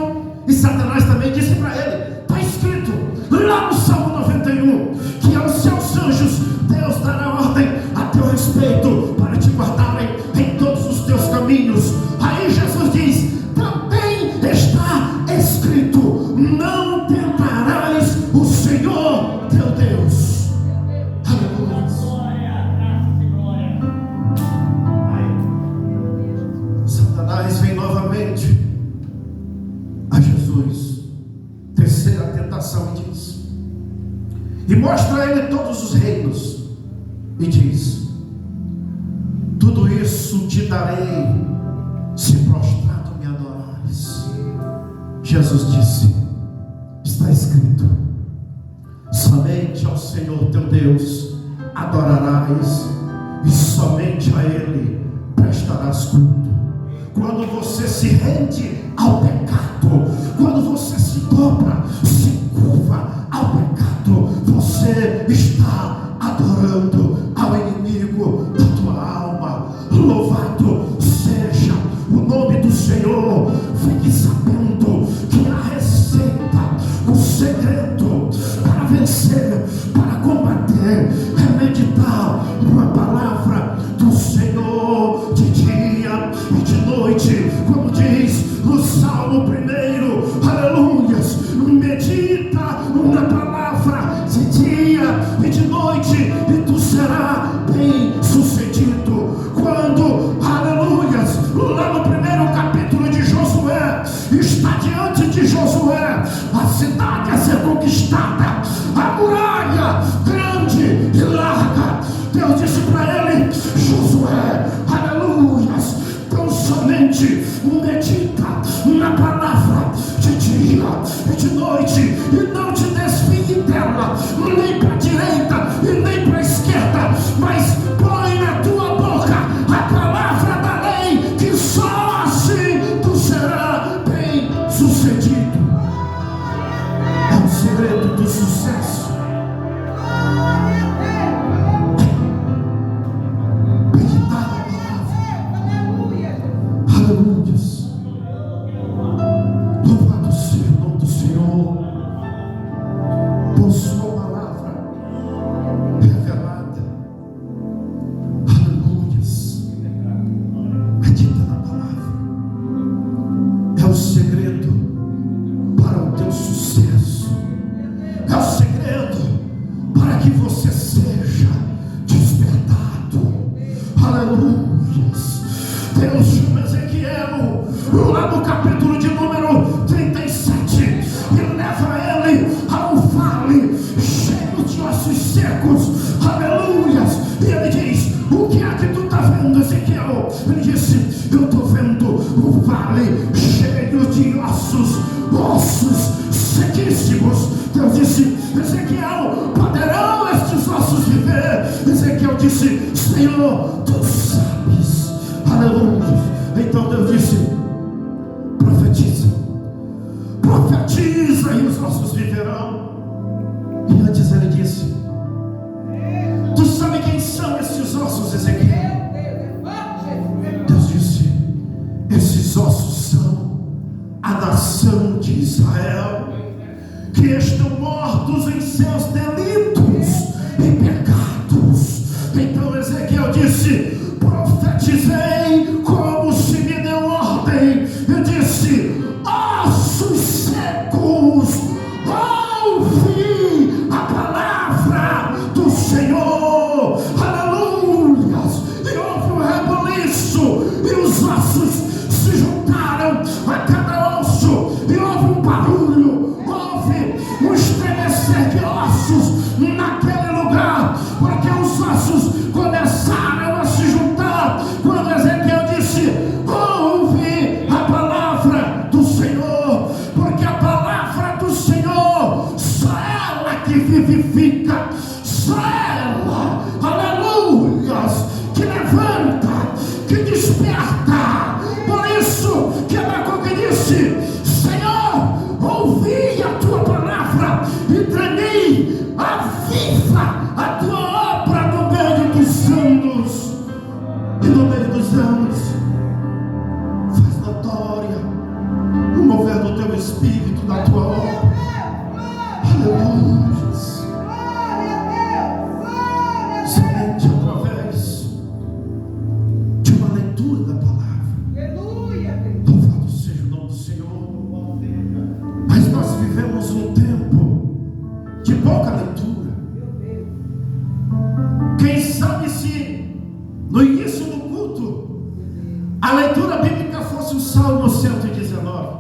E Satanás também disse para ele: está escrito lá no Salmo 91 que aos seus anjos Deus dará ordem a teu respeito para te guardarem em todos os teus caminhos. Aí Jesus diz: também está escrito, não tentarás o Senhor teu Deus. Aleluia. Satanás vem novamente a Jesus, terceira tentação, e diz, e mostra a ele todos os reinos, e diz: tudo isso te darei, se prostrado me adorares. Jesus disse: está escrito, somente ao Senhor teu Deus adorarás, e somente a Ele prestarás culto. Quando você se rende ao pecado, quando você se dobra, se curva ao pecado, você está adorando ao inimigo da tua alma. Louvado seja o nome do Senhor. Fique sabendo que a receita, o segredo para vencer, para combater, é meditar uma palavra do Senhor de dia e de noite, como diz no Salmo 1, aleluias. Medita na palavra de dia e conquistada, a muralha grande e larga. Deus disse para ele: Josué, aleluias, tão somente medita na palavra de dia e de noite, e não te desvie dela, nem para a direita e nem para a esquerda, mas põe na tua boca a palavra da lei, que só assim tu serás bem sucedido. É o segredo do sucesso. Meditar na palavra. Aleluias. Louvado seja o nome do Senhor por sua palavra revelada. Aleluias. Medita na palavra. É o segredo para o teu sucesso. É o segredo para que você seja despertado. Aleluias. Deus chama Ezequiel lá no capítulo de número 37 e leva ele a um vale cheio de ossos secos. Aleluias. E ele diz: o que é que tu está vendo, Ezequiel? Ele disse: eu estou vendo o vale cheio de ossos sequíssimos. Deus disse: Ezequiel, poderão estes ossos viver? Ezequiel disse: Senhor, tu sabes. Aleluia. Então Deus disse: profetiza e os ossos viverão. E antes ele disse: tu sabe quem são esses ossos, Ezequiel? Deus disse: esses ossos são a nação de Israel, que estão mortos em seus delitos e pecados. Então Ezequiel disse: profetizei como se me deu ordem. Eu disse: ossos secos, ouvi a palavra do Senhor. Aleluias. E houve um rebuliço, e os ossos se juntaram a cada osso, e houve um barulho, houve um estremecer de ossos naquele lugar, porque os ossos começaram a se juntar. Quando Ezequiel disse: ouve a palavra do Senhor, porque a palavra do Senhor, só ela que vivifica, só ela, aleluias, que levanta, que desperta. Por isso que Abacuque disse: Senhor, ouvi a tua palavra e tremi, aviva a tua obra no meio dos anos. E no meio dos anos faz notória o mover do teu espírito na tua obra. Aleluia. Somente através de uma leitura da palavra. Louvado seja o nome do Senhor. Mas nós vivemos um tempo de pouca leitura. Quem sabe se no início do culto a leitura bíblica fosse o Salmo 119,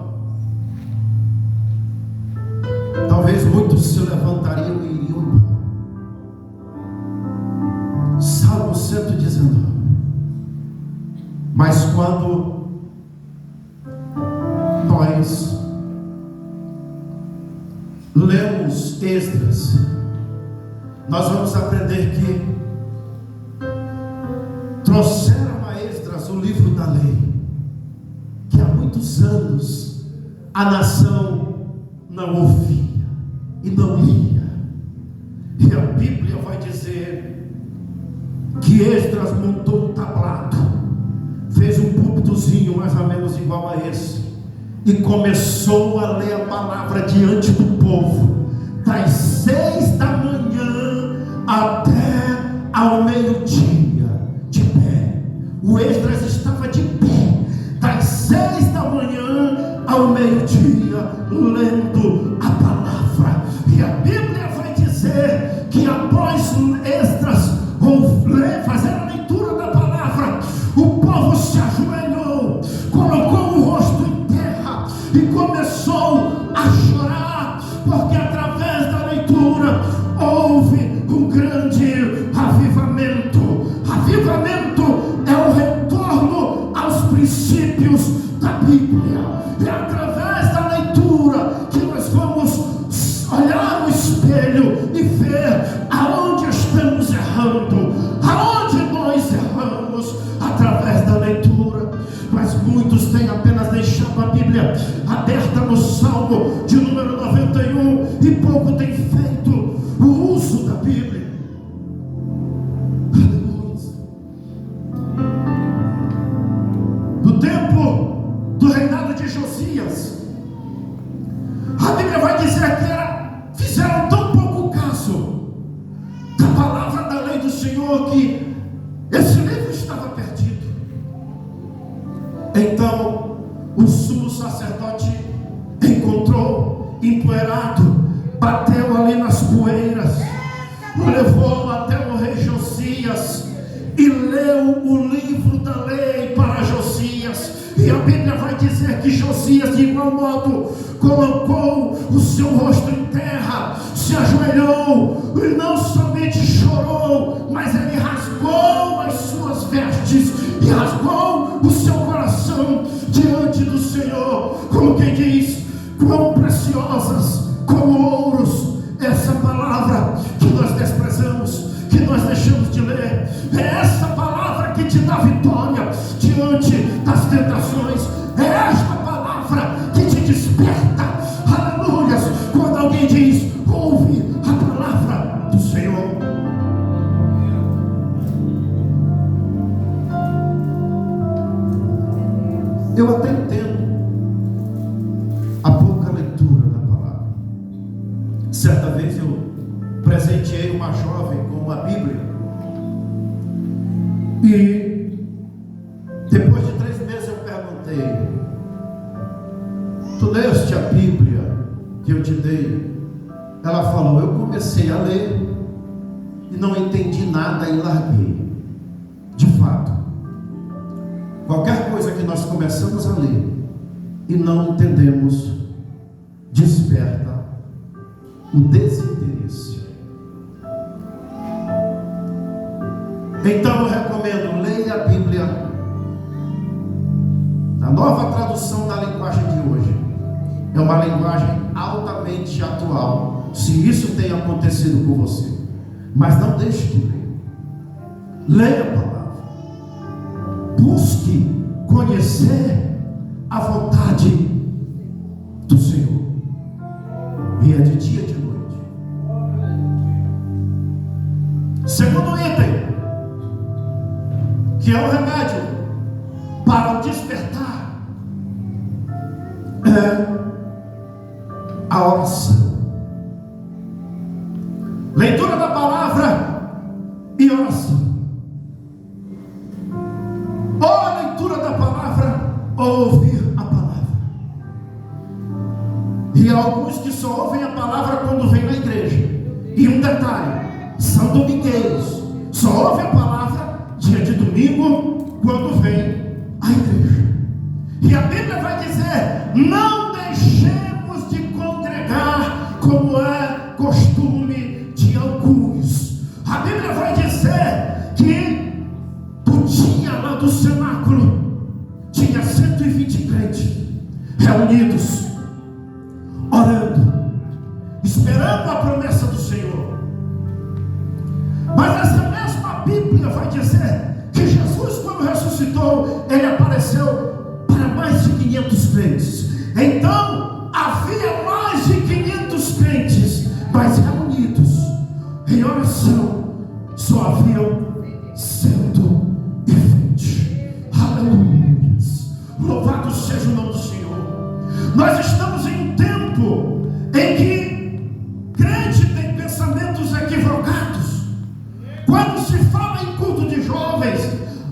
talvez muitos se levantariam e iriam embora. Salmo 119. Mas quando nós lemos Esdras, nós vamos aprender que trouxeram a Esdras o livro da lei, que há muitos anos a nação não ouvia e não lia. E a Bíblia vai dizer que Esdras montou um tablado, fez um púlpitozinho mais ou menos igual a esse, e começou a ler a palavra diante do povo, das 6 da manhã até ao meio-dia, de pé. O Esdras estava de pé, das 6 da manhã ao meio-dia, lendo a palavra. E a Bíblia vai dizer que após Esdras fazer a leitura da palavra, o povo se ajoelhou, colocou o rosto em terra e começou a chorar, porque leitura, houve um grande avivamento. Avivamento é o retorno aos princípios da Bíblia. É através da leitura que nós vamos olhar no espelho e ver aonde estamos errando, aonde nós erramos, através da leitura. Mas muitos têm apenas deixado a Bíblia aberta no Salmo de número 91 e pouco têm feito o uso da Bíblia. Aleluia. No tempo do reinado de Josias, a Bíblia vai dizer que fizeram tão pouco caso da palavra da lei do Senhor que esse livro estava perdido. Então o sumo sacerdote encontrou empoeirado, bateu ali nas poeiras, levou até o rei Josias e leu o livro da lei para Josias. E a Bíblia vai dizer que Josias, de igual modo, colocou o seu rosto em terra, se ajoelhou e não somente chorou, mas ele rasgou as suas vestes e rasgou o seu coração diante do Senhor, como quem diz: quão preciosas, como ouros, essa palavra que nós desprezamos, que nós deixamos de ler. É essa palavra que te dá vitória diante das tentações. É esta palavra que te desperta, aleluias, quando alguém diz: ouve a palavra do Senhor. Eu até entendo a pouca leitura da palavra. Certa vez eu presenteei uma jovem com uma Bíblia e depois de 3 meses eu perguntei: tu leste a Bíblia que eu te dei? Ela falou: eu comecei a ler e não entendi nada e larguei. De fato, qualquer coisa que nós começamos a ler e não entendemos, desperta o desinteresse. Então eu recomendo: leia a Bíblia na nova tradução da linguagem de hoje. É uma linguagem altamente atual, se isso tem acontecido com você. Mas não deixe de ler. Leia a palavra. Busque conhecer a vontade do Senhor. E é de dia e de noite. Segundo item, que é o remédio para o despertar, é a oração. Leitura da palavra e oração. Ou a leitura da palavra, ou ouvir a palavra. E há alguns que só ouvem a palavra quando vem na igreja. E um detalhe: são domingueiros. Só ouvem a palavra dia de domingo, quando vem à igreja. E a Bíblia vai dizer: não deixemos de congregar, como é costume de alguns. A Bíblia vai dizer que do dia lá do cenáculo tinha 120 crentes reunidos, orando, esperando a promessa do Senhor. Mas essa mesma Bíblia vai dizer que Jesus, quando ressuscitou, ele apareceu para mais de 500 crentes. Então havia mais de 500 crentes, mas reunidos em oração só haviam 120. Aleluia! Louvado seja o nome do Senhor. Nós estamos em um tempo em que crente tem pensamentos equivocados. Quando se fala em culto de jovens,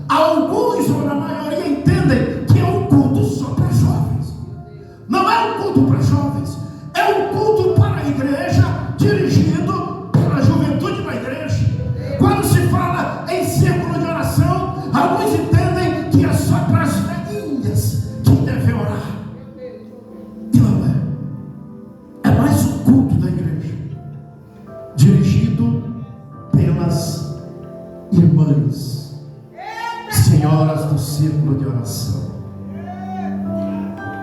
alguns ou na maioria entendem que é um culto só para jovens. Não é um culto para jovens, é um culto para a igreja, dirigido para a juventude da igreja.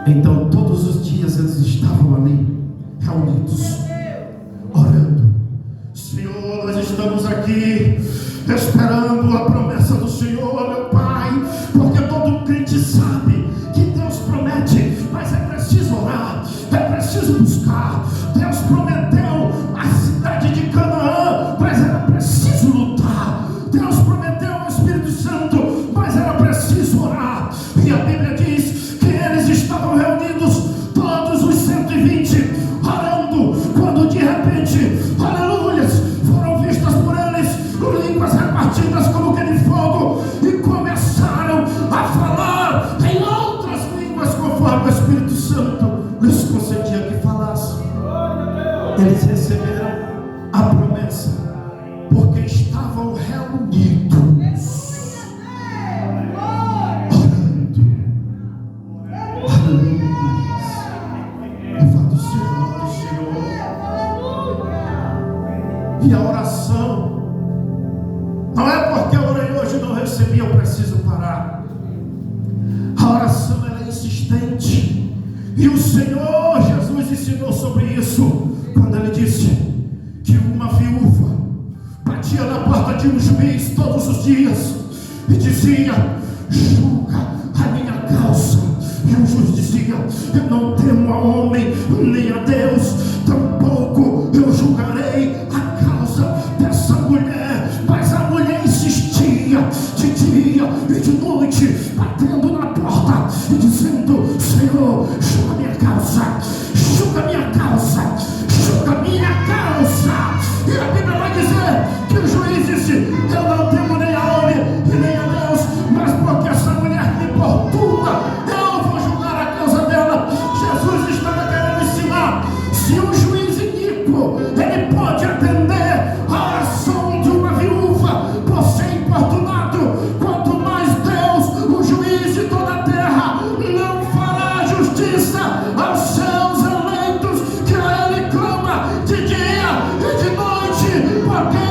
Então todos os dias eles estavam ali, reunidos, orando. Senhor, nós estamos aqui esperando a promessa do Senhor, meu Pai, porque todo crente sabe que Deus promete, mas é preciso orar, é preciso buscar. Deus prometeu a cidade de Canaã, mas era preciso lutar. Deus prometeu o Espírito Santo, mas era preciso orar. E a Bíblia diz que eles estavam reunidos, todos os 120, orando, quando de repente, aleluias, foram vistas por eles línguas repartidas como que de fogo, e começaram a falar em outras línguas conforme o Espírito Santo lhes concedia que falasse. Eles receberam a promessa porque estavam reunidos, orando. Aleluia. Louvado seja o nome do Senhor. E a oração não é porque eu orei hoje e não recebi, eu preciso parar. A oração ela é insistente. E o Senhor Jesus ensinou sobre isso quando ele disse que uma viúva batia na porta de um juiz todos os dias e dizia: julga a minha causa. E o juiz dizia: eu não temo a homem nem a Deus, tampouco eu julgarei a causa dessa mulher. Mas a mulher insistia de dia e de noite, batendo na porta e dizendo: Senhor, julga minha causa, julga minha causa, julga minha causa. E a Bíblia vai dizer que o juiz disse: eu não temo nem a homem e nem a Deus, mas porque essa mulher me importuna, eu vou julgar a causa dela. Jesus estava querendo ensinar: se um juiz iníquo ele pode atender a oração de uma viúva por ser importunado, quanto mais Deus, o juiz de toda a terra, não fará justiça aos seus eleitos, que a ele clama de dia e de noite, porque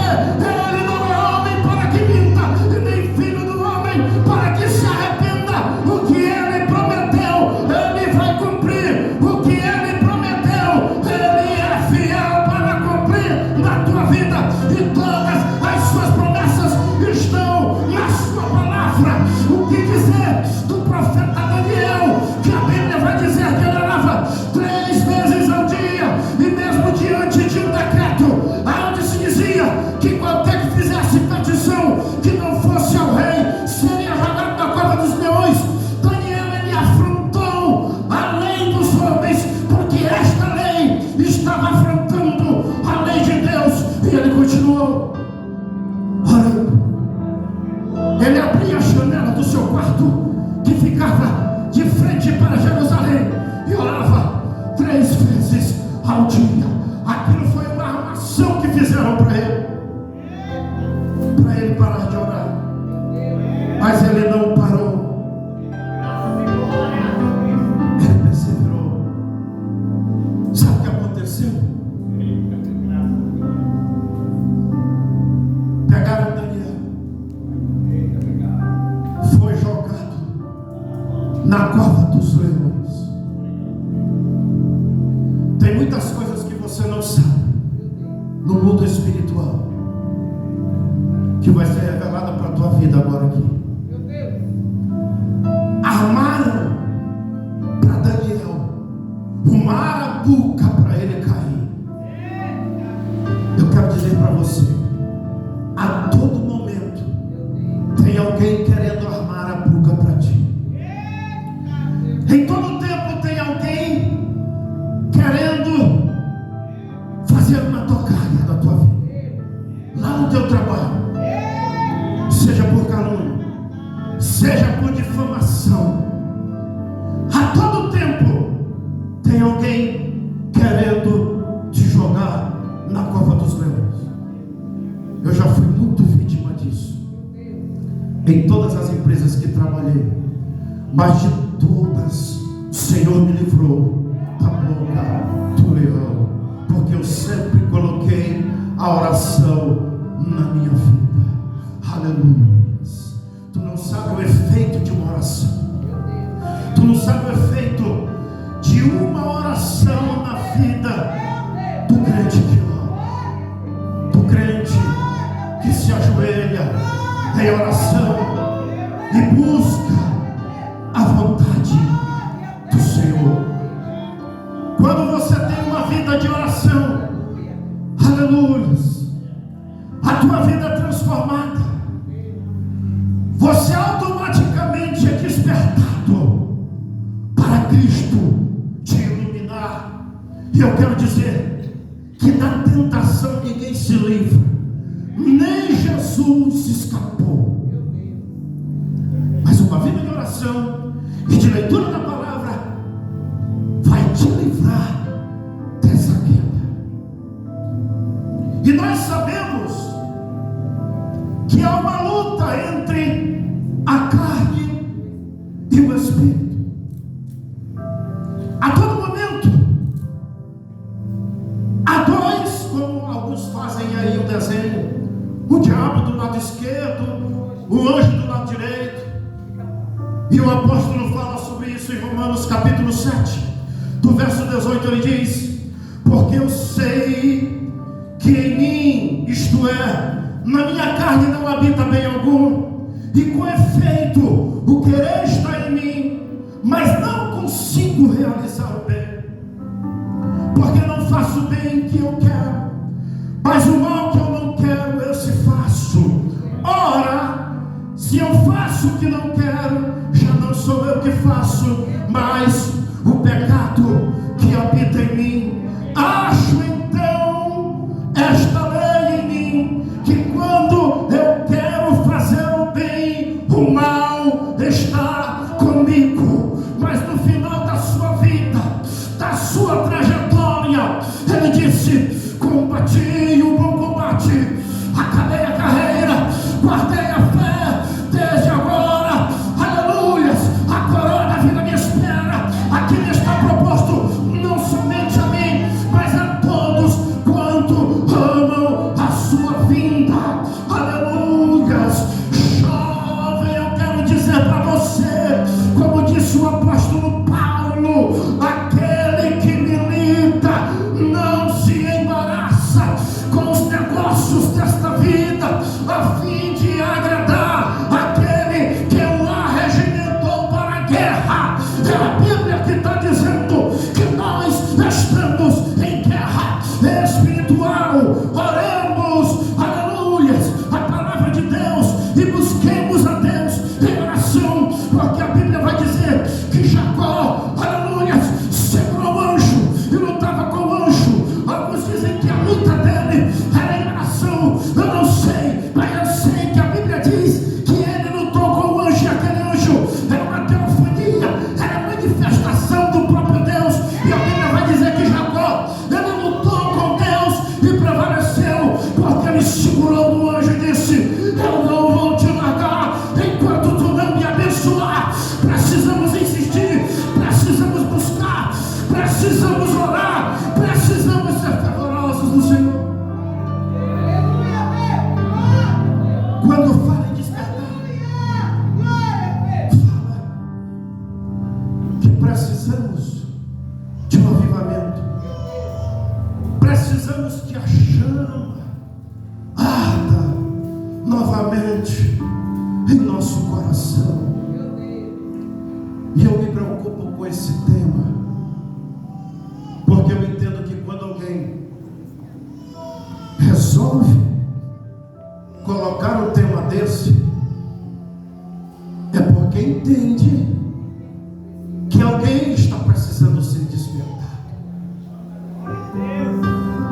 ele não é homem para que minta, e nem filho do homem para que se arrependa. O que ele prometeu, ele vai cumprir. O que ele prometeu, ele é fiel para cumprir na tua vida, e todas as suas promessas estão na sua palavra. O que dizer do profeta Daniel, que a Bíblia vai dizer que ele orava 3 vezes ao dia, e mesmo diante de um decreto onde se dizia que qualquer que fizesse petição que não fosse ao rei seria jogado na cova dos leões, Daniel ele afrontou a lei dos homens, porque esta lei estava afrontando a lei de Deus, e ele continuou orando. Ele abria a janela do seu quarto, que ficava de frente para Jerusalém, e orava 3 vezes ao dia. Aquilo foi uma armação que fizeram para ele parar de orar. Mas ele não parou, ele perseverou. Sabe o que aconteceu? Pegaram Daniel, foi jogado na cova dos leões. Tem muitas coisas que você não sabe no mundo espiritual, que vai ser revelada para a tua vida agora aqui. Armaram para Daniel uma arapuca para ele cair. Eu quero dizer para você, a todo momento tem alguém querendo armar a arapuca para ti. Em todo tempo tem alguém querendo fazer uma tocada na tua vida, lá no teu trabalho, seja por calúnia, seja por difamação. A todo tempo tem alguém querendo te jogar na cova dos leões. Eu já fui muito vítima disso em todas as empresas que trabalhei, mas de todas o Senhor me livrou da boca do leão, porque eu sempre coloquei a oração na minha vida. Aleluia. Tu não sabe o efeito de uma oração, tu não sabe o efeito em oração e busca a vontade do Senhor. Quando você tem uma vida de oração, aleluia, a tua vida é transformada. Você automaticamente é despertado para Cristo te iluminar. E eu quero dizer que da tentação ninguém se livra, nem Jesus escapou. Mas uma vida de oração e de leitura da palavra vai te livrar dessa queda. E nós sabemos que há uma luta entre a carne e o espírito. A todo momento há dois, como alguns fazem aí o desenho, o diabo do lado esquerdo, o anjo do lado direito. E o apóstolo fala sobre isso em Romanos capítulo 7, do verso 18. Ele diz: porque eu sei que em mim, isto é, na minha carne não habita bem algum, e com efeito o querer está em mim, mas não consigo realizar o bem, porque não faço o bem que eu quero, mas o mal que eu não quero, esse faço. Ora, se eu faço o que não quero, já não sou eu que faço, mas o pecado que habita em mim. Acho então esta lei em mim, que quando eu quero fazer o bem, o mal está comigo. Mas no final da sua vida, da sua trajetória, ele disse: combati o bom combate, acabei a carreira, guardei a fé, desde agora, aleluias, a coroa da vida me espera. Aqui me está proposto não somente a mim, mas a todos quanto amam a sua vinda. Aleluias. Jovem, eu quero dizer para você, como disse o apóstolo Paulo, aquele que milita não se embaraça com os negócios desta vida, a fim de agradar aquele que o arregimentou para a guerra. É a Bíblia que está dizendo que nós estamos em guerra espiritual. Oremos, aleluias, a palavra de Deus, e busquemos a Deus em oração, porque a Bíblia vai dizer que Jacó, aleluias, segurou o anjo e lutava com o anjo. Alguns dizem que a luta dele era em oração. Eu não sei, mas eu sei que a Bíblia diz que ele lutou com o anjo, e aquele anjo era uma teofania, era a manifestação do próprio Deus. E a Bíblia vai dizer que Jacó, ele lutou com Deus e prevaleceu, porque ele segurou no anjo e disse: eu não vou te largar enquanto tu não me abençoar. Precisamos insistir, precisamos buscar, precisamos orar, precisamos ser fervorosos no Senhor. Quando fala em despertar, fala que precisamos de um avivamento, precisamos que a chama arda novamente em nosso coração. E eu me preocupo com esse tema, porque eu entendo que quando alguém resolve colocar um tema desse, é porque entende que alguém está precisando ser despertado.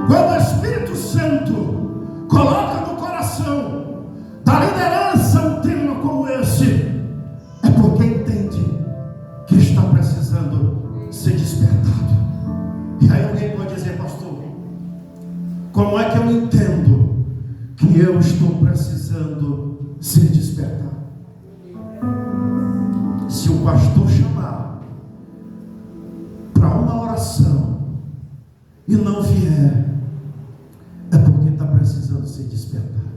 Quando o Espírito Santo coloca no coração da liderança um tema como esse, é porque entende que está precisando ser despertado. E aí alguém pode dizer: pastor, como é que eu entendo que eu estou precisando ser despertado? Se o pastor chamar para uma oração e não vier, é porque está precisando ser despertado.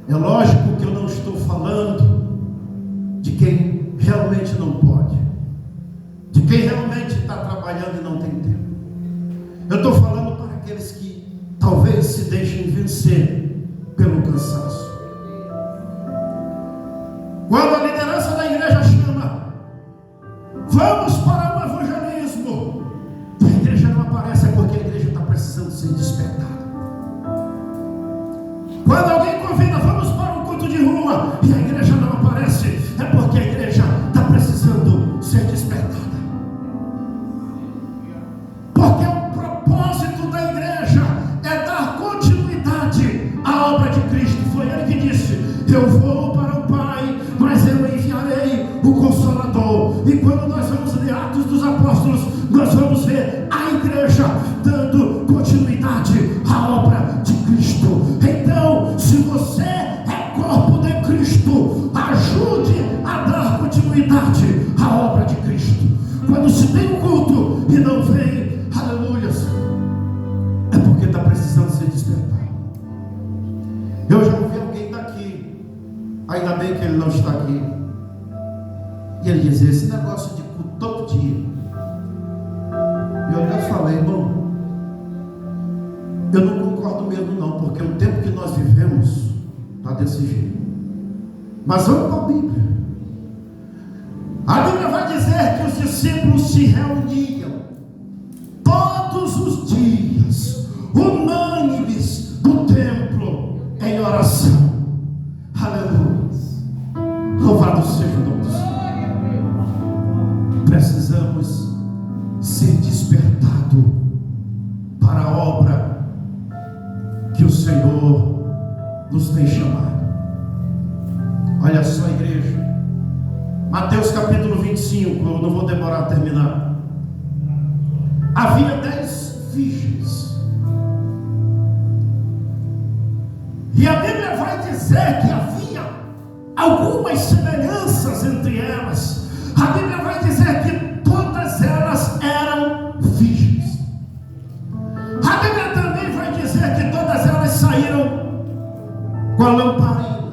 É lógico que eu não estou falando de quem realmente não pode, de quem realmente está trabalhando e não tem tempo. Eu estou falando para aqueles que talvez se deixem vencer pelo cansaço. ainda bem que ele não está aqui. E ele dizia, esse negócio de culto todo dia. E eu até falei, irmão, eu não concordo mesmo não, porque o tempo que nós vivemos está desse jeito. Mas vamos para a Bíblia. A Bíblia vai dizer que os discípulos se reuniam todos os dias, unânimes, do templo, em oração. Aleluia. Louvado seja o nome do Senhor. Precisamos ser despertados para a obra que o Senhor nos tem chamado. Olha só, igreja, Mateus capítulo 25, eu não vou demorar a terminar. Havia 10 virgens, e a Bíblia vai dizer que havia algumas semelhanças entre elas. A Bíblia vai dizer que todas elas eram virgens. A Bíblia também vai dizer que todas elas saíram com a lamparina,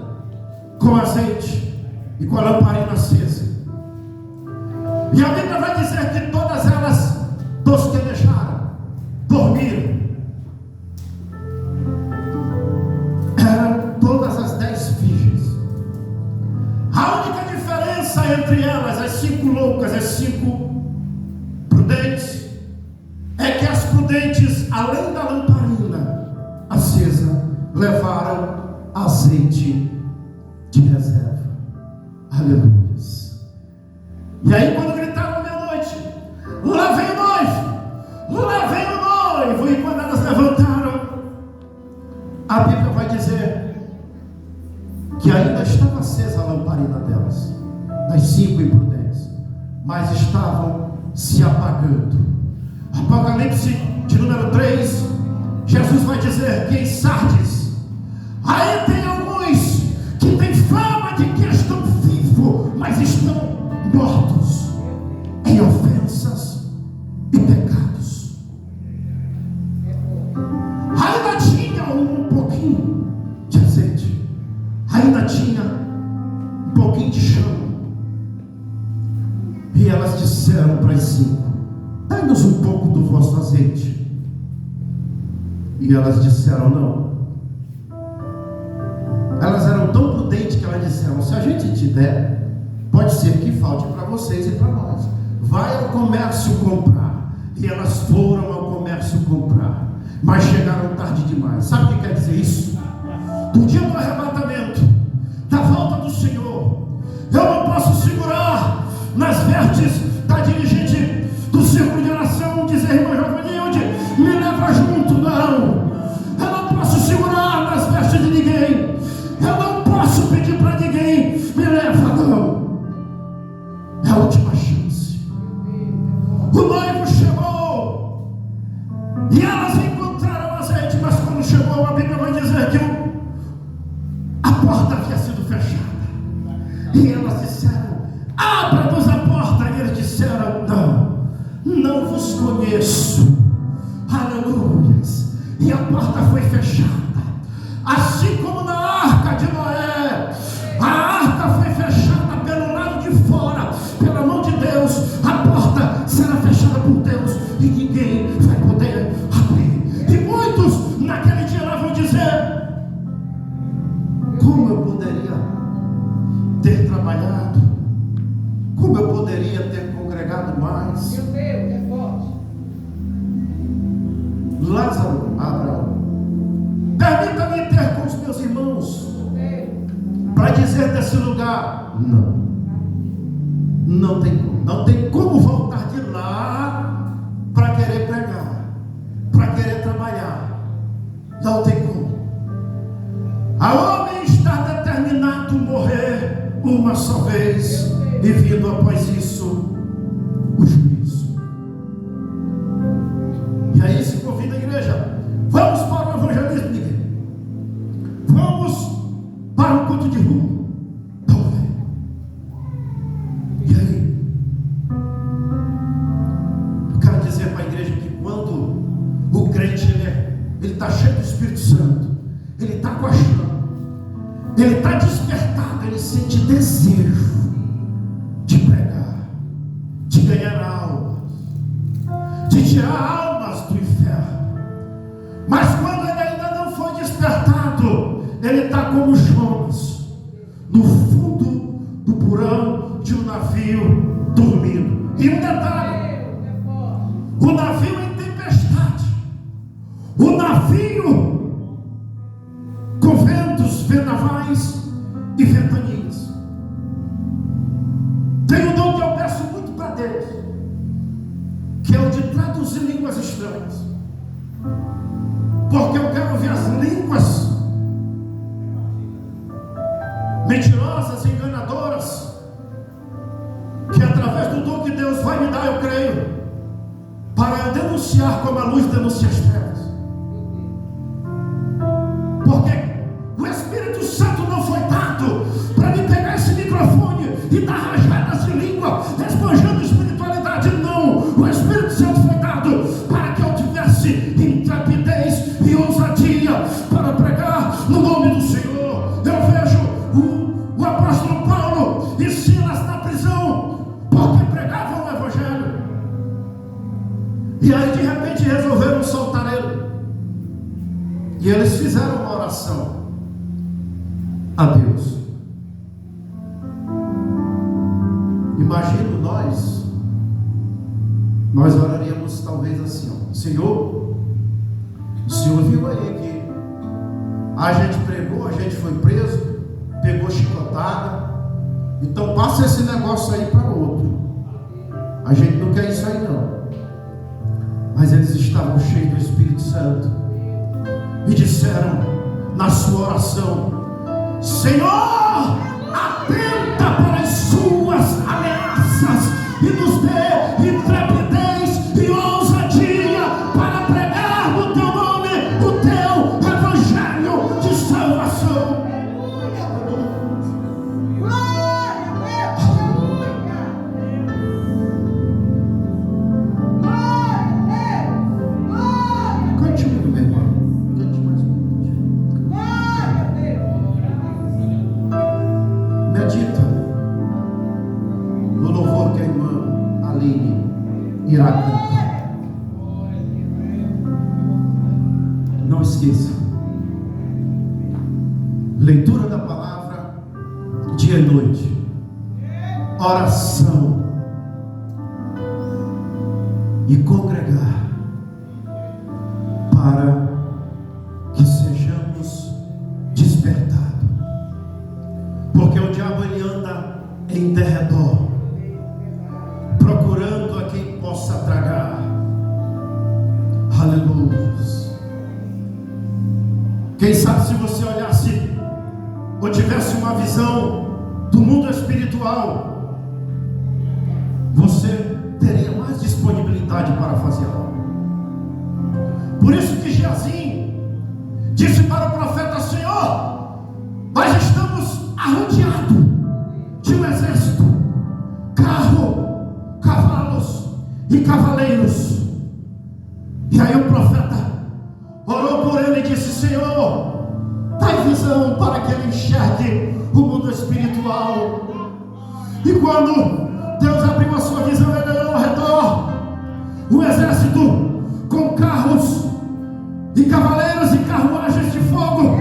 com azeite e com a lamparina acesa. E a Bíblia vai dizer que todas elas tosquenejaram, dormiram. Eram todas as 10 virgens. A única diferença entre elas, as 5 loucas, as 5 prudentes, é que as prudentes, além da lamparina acesa, levaram azeite de reserva. Aleluia. E aí quando gritaram meia-noite, lá vem o noivo, lá vem o noivo, e quando elas levantaram, a Bíblia vai dizer que ainda estava acesa a lamparina delas, das 5 imprudentes, mas estavam se apagando. Apocalipse de número 3, Jesus vai dizer que em Sardes aí tem alguns que têm fama de que estão vivos, mas estão mortos em ofensas e pecados. Ainda tinha um pouquinho de azeite, ainda tinha um pouquinho de chama, e elas disseram para as 5: dai-nos um pouco do vosso azeite. E elas disseram: não. Elas eram tão prudentes que elas disseram: se a gente te der, pode ser que falte para vocês e para nós. Vai ao comércio comprar. E elas foram ao comércio comprar, mas chegaram tarde demais. Sabe o que quer dizer isso? Do dia do arrebatamento, da volta do Senhor, eu não posso segurar nas vestes da dirigente do círculo de oração, dizer: irmã Jovenilde, me leva junto. Não, eu não posso segurar nas vestes de ninguém. Eu não posso pedir para ninguém: me leva. Não, é a última chance. O noivo chegou e elas encontraram azeite, mas quando chegou, a Bíblia vai dizer que a porta havia sido fechada. E elas disseram: abra-nos a porta. E eles disseram: não, não vos conheço. Aleluias. E a porta foi fechada. Assim como na arca de Noé, a arca foi fechada pelo lado de fora, pela mão de Deus. A porta será fechada por Deus e ninguém vai poder abrir. E muitos naquele dia lá vão dizer: como eu poderia ter trabalhado, como eu poderia ter congregado mais. Meu Deus, é forte. Lázaro, Abraão, permita-me ter com os meus irmãos para dizer desse lugar: não, não tem como, não tem como voltar de lá para querer pregar, para querer trabalhar. Não tem como. A homem está determinado a morrer uma só vez, e vindo após isso o juízo. E aí se convida a igreja: vamos para o evangelismo, Miguel. Vamos para o culto de rua. E aí? Eu quero dizer para a igreja que quando o crente ele está cheio do Espírito Santo, ele está com a chama, Ele está despertado, ele sente desejo de pregar, de ganhar almas, de tirar almas do inferno. Mas quando ele ainda não foi despertado, ele está como Jonas, no fundo do porão de um navio dormindo. E um detalhe: o navio em tempestade, o navio com ventos, vendavais e ventanias. Tem um dom que eu peço muito para Deus, que é o de traduzir línguas estranhas, porque eu quero ver as línguas mentirosas e enganadoras, que através do dom que Deus vai me dar, eu creio, para denunciar como a luz denuncia as trevas. Porque o Espírito Santo não foi dado para me pegar esse microfone e dar rajadas de língua, esbanjando espiritualidade. Não, o Espírito Santo foi dado para que eu tivesse intrepidez e ousadia para pregar no nome do Senhor. Eu vejo o apóstolo Paulo e Silas na prisão, porque pregavam o Evangelho. E aí de repente resolveram soltar ele. E eles fizeram uma oração a Deus. Imagino nós oraríamos talvez assim, ó: Senhor, o Senhor viu aí que a gente pregou, a gente foi preso, pegou chicotada, então passa esse negócio aí para outro. A gente não quer isso aí não. Mas eles estavam cheios do Espírito Santo e disseram na sua oração: Senhor, atenta para as suas ameaças e nos dê intrepidez e ousadia para pregar no teu nome o teu evangelho de salvação. Continue, meu irmão. Cante mais um pouquinho. Medita no louvor que a irmã Aline irá cantar. Não esqueça: leitura da palavra dia e noite, oração e congregar, para que sejamos despertados. Porque o diabo ele anda em derredor, procurando a quem possa tragar. Aleluia. Quem sabe se você olhasse ou tivesse uma visão do mundo espiritual, você teria mais disponibilidade para fazer a obra. Por isso que Geazim disse para o profeta: Senhor, nós estamos arrodeados de um exército, carro, cavalos e cavaleiros. E aí o profeta orou por ele e disse: Senhor, dai visão para que ele enxergue o mundo espiritual. E quando Deus abriu a sua visão, ele olhou ao redor, um exército com carros e cavaleiros e carruagens de fogo,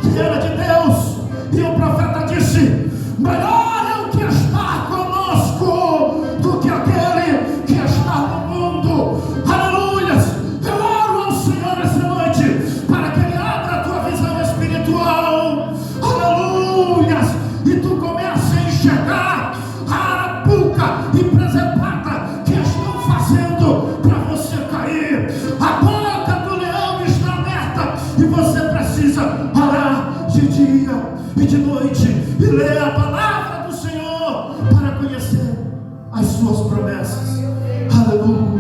que era de Deus. E o profeta disse: melhor é o que está conosco do que aquele que está no mundo. Aleluias. Eu oro ao Senhor essa noite para que Ele abra a tua visão espiritual. Aleluias. E tu comece a enxergar a arapuca e presepada que estão fazendo para você cair. A boca do leão está aberta e você precisa orar de dia e de noite e ler a palavra do Senhor para conhecer as suas promessas. Aleluia.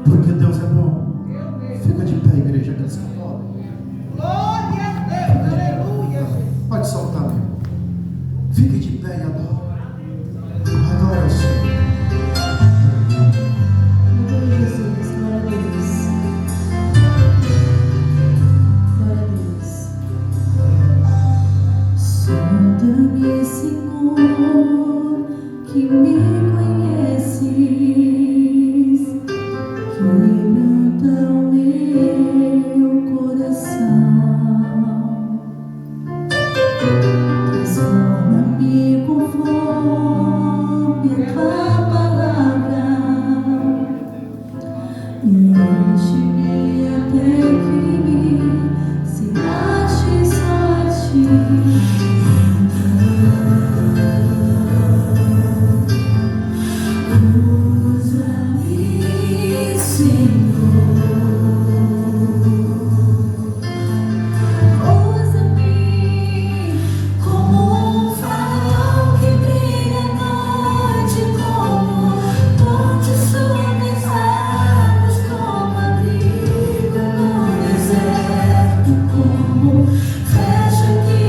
Porque Deus é bom. Fica de pé, igreja, que eles podem. Glória a Deus, aleluia. Pode soltar, meu. Fique de pé e adora. Adora o Senhor. Glória a Jesus, glória a Deus. Glória a Deus. que me conheces, quebranta o meu coração, transforma-me conforme a tua palavra e enche-me até que se ache só a ti. Usa-me, Senhor. Usa-me como um farol que brilha à noite, como ponte sobre as águas, como abrigo no deserto, como flecha que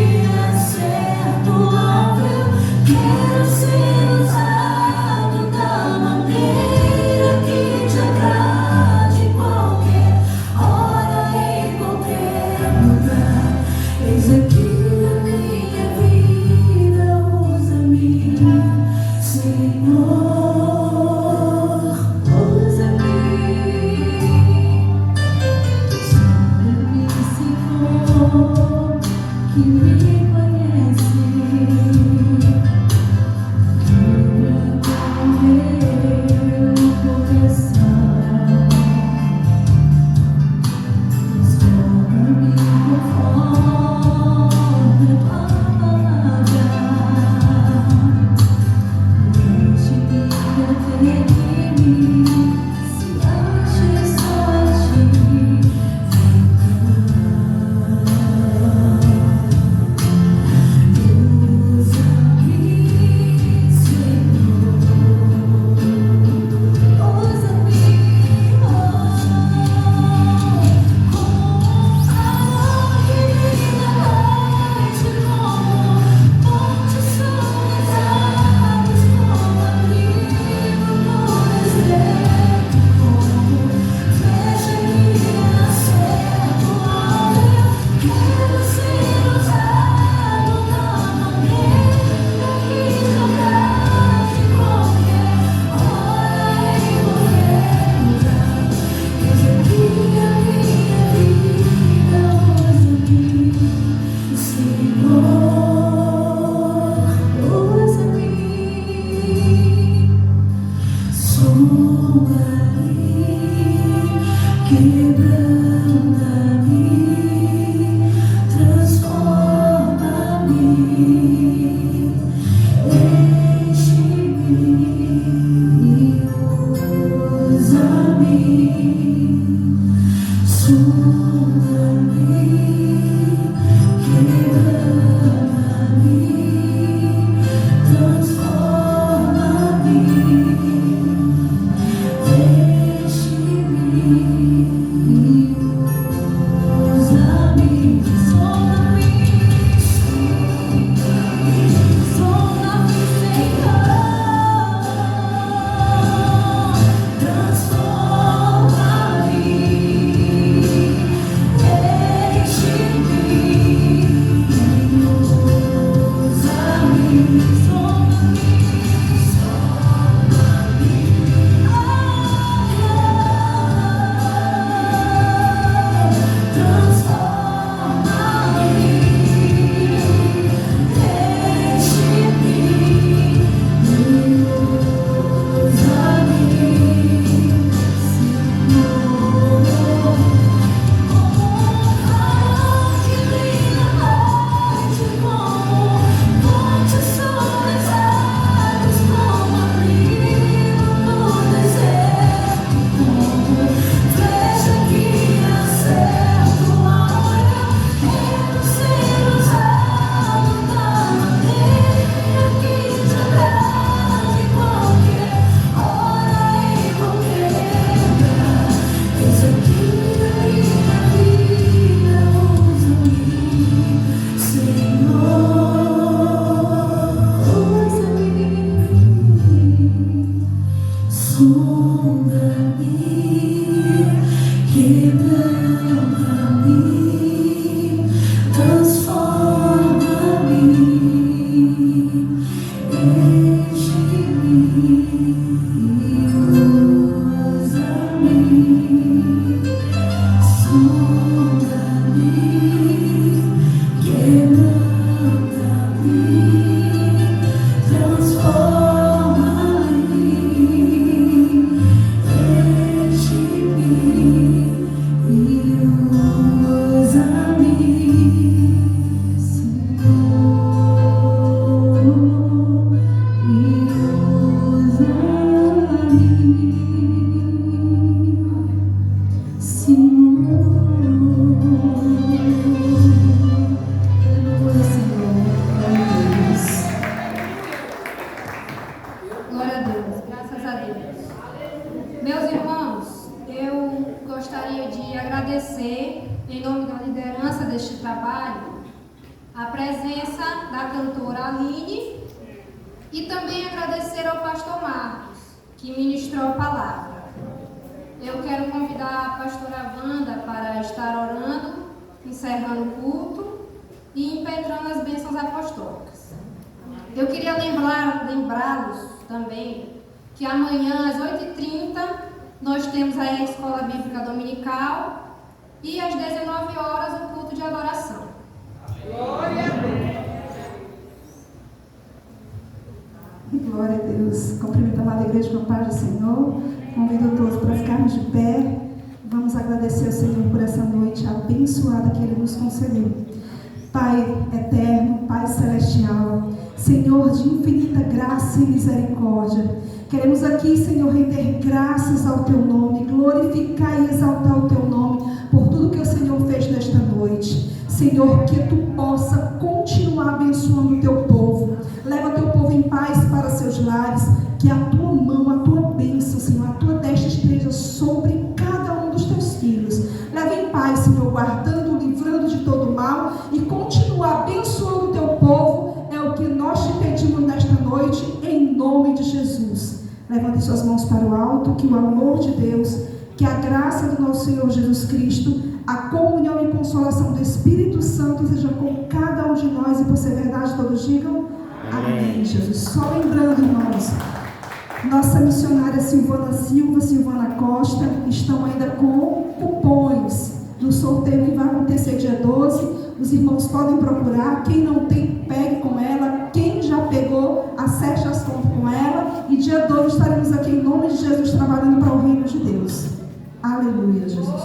acerta o alvo. Eu quero ser usado da maneira que te agrade, em qualquer hora, em qualquer lugar. Eis aqui a minha vida, usa-me, Senhor, usa-me. Usa-me, Senhor, que me conhece, quebranta o meu coração, transforma-me conforme a tua palavra, enche-me até que se ache só a ti. liderança deste trabalho, a presença da cantora Aline e também agradecer ao pastor Marcos, que ministrou a palavra. Eu quero convidar a pastora Wanda para estar orando, encerrando o culto e impetrando as bênçãos apostólicas. Eu queria lembrá-los também que amanhã às 8h30 nós temos a Escola Bíblica Dominical e às 19 horas o culto de adoração. Glória a Deus. Glória a Deus. Cumprimento a amada igreja com a paz do Senhor. Convido todos para ficarmos de pé. Vamos agradecer ao Senhor por essa noite abençoada que Ele nos concedeu. Pai eterno, Pai celestial, Senhor de infinita graça e misericórdia, queremos aqui, Senhor, render graças ao Teu nome, glorificar e exaltar o Teu nome por tudo que o Senhor fez nesta noite. Senhor, que Tu possa continuar abençoando o Teu povo. Leva o Teu povo em paz para seus lares, que a Tua mão, a Tua bênção, Senhor, a Tua destra esteja sobre cada um dos Teus filhos. Leva em paz, Senhor, guardando, livrando de todo mal e continua abençoando o Teu povo. É o que nós te pedimos nesta noite, em nome de Jesus. Levante suas mãos para o alto, que o amor de Deus, que a graça do nosso Senhor Jesus Cristo, a comunhão e consolação do Espírito Santo seja com cada um de nós, e por ser verdade todos digam amém, Jesus. Só lembrando, irmãos, nossa missionária Silvana Costa, estão ainda com cupons do sorteio que vai acontecer dia 12. Os irmãos podem procurar. Quem não tem, pegue com ela. Quem já pegou, acerte as contas com ela. E dia 12 estaremos aqui em nome de Jesus trabalhando para o reino de Deus. Aleluia, Jesus.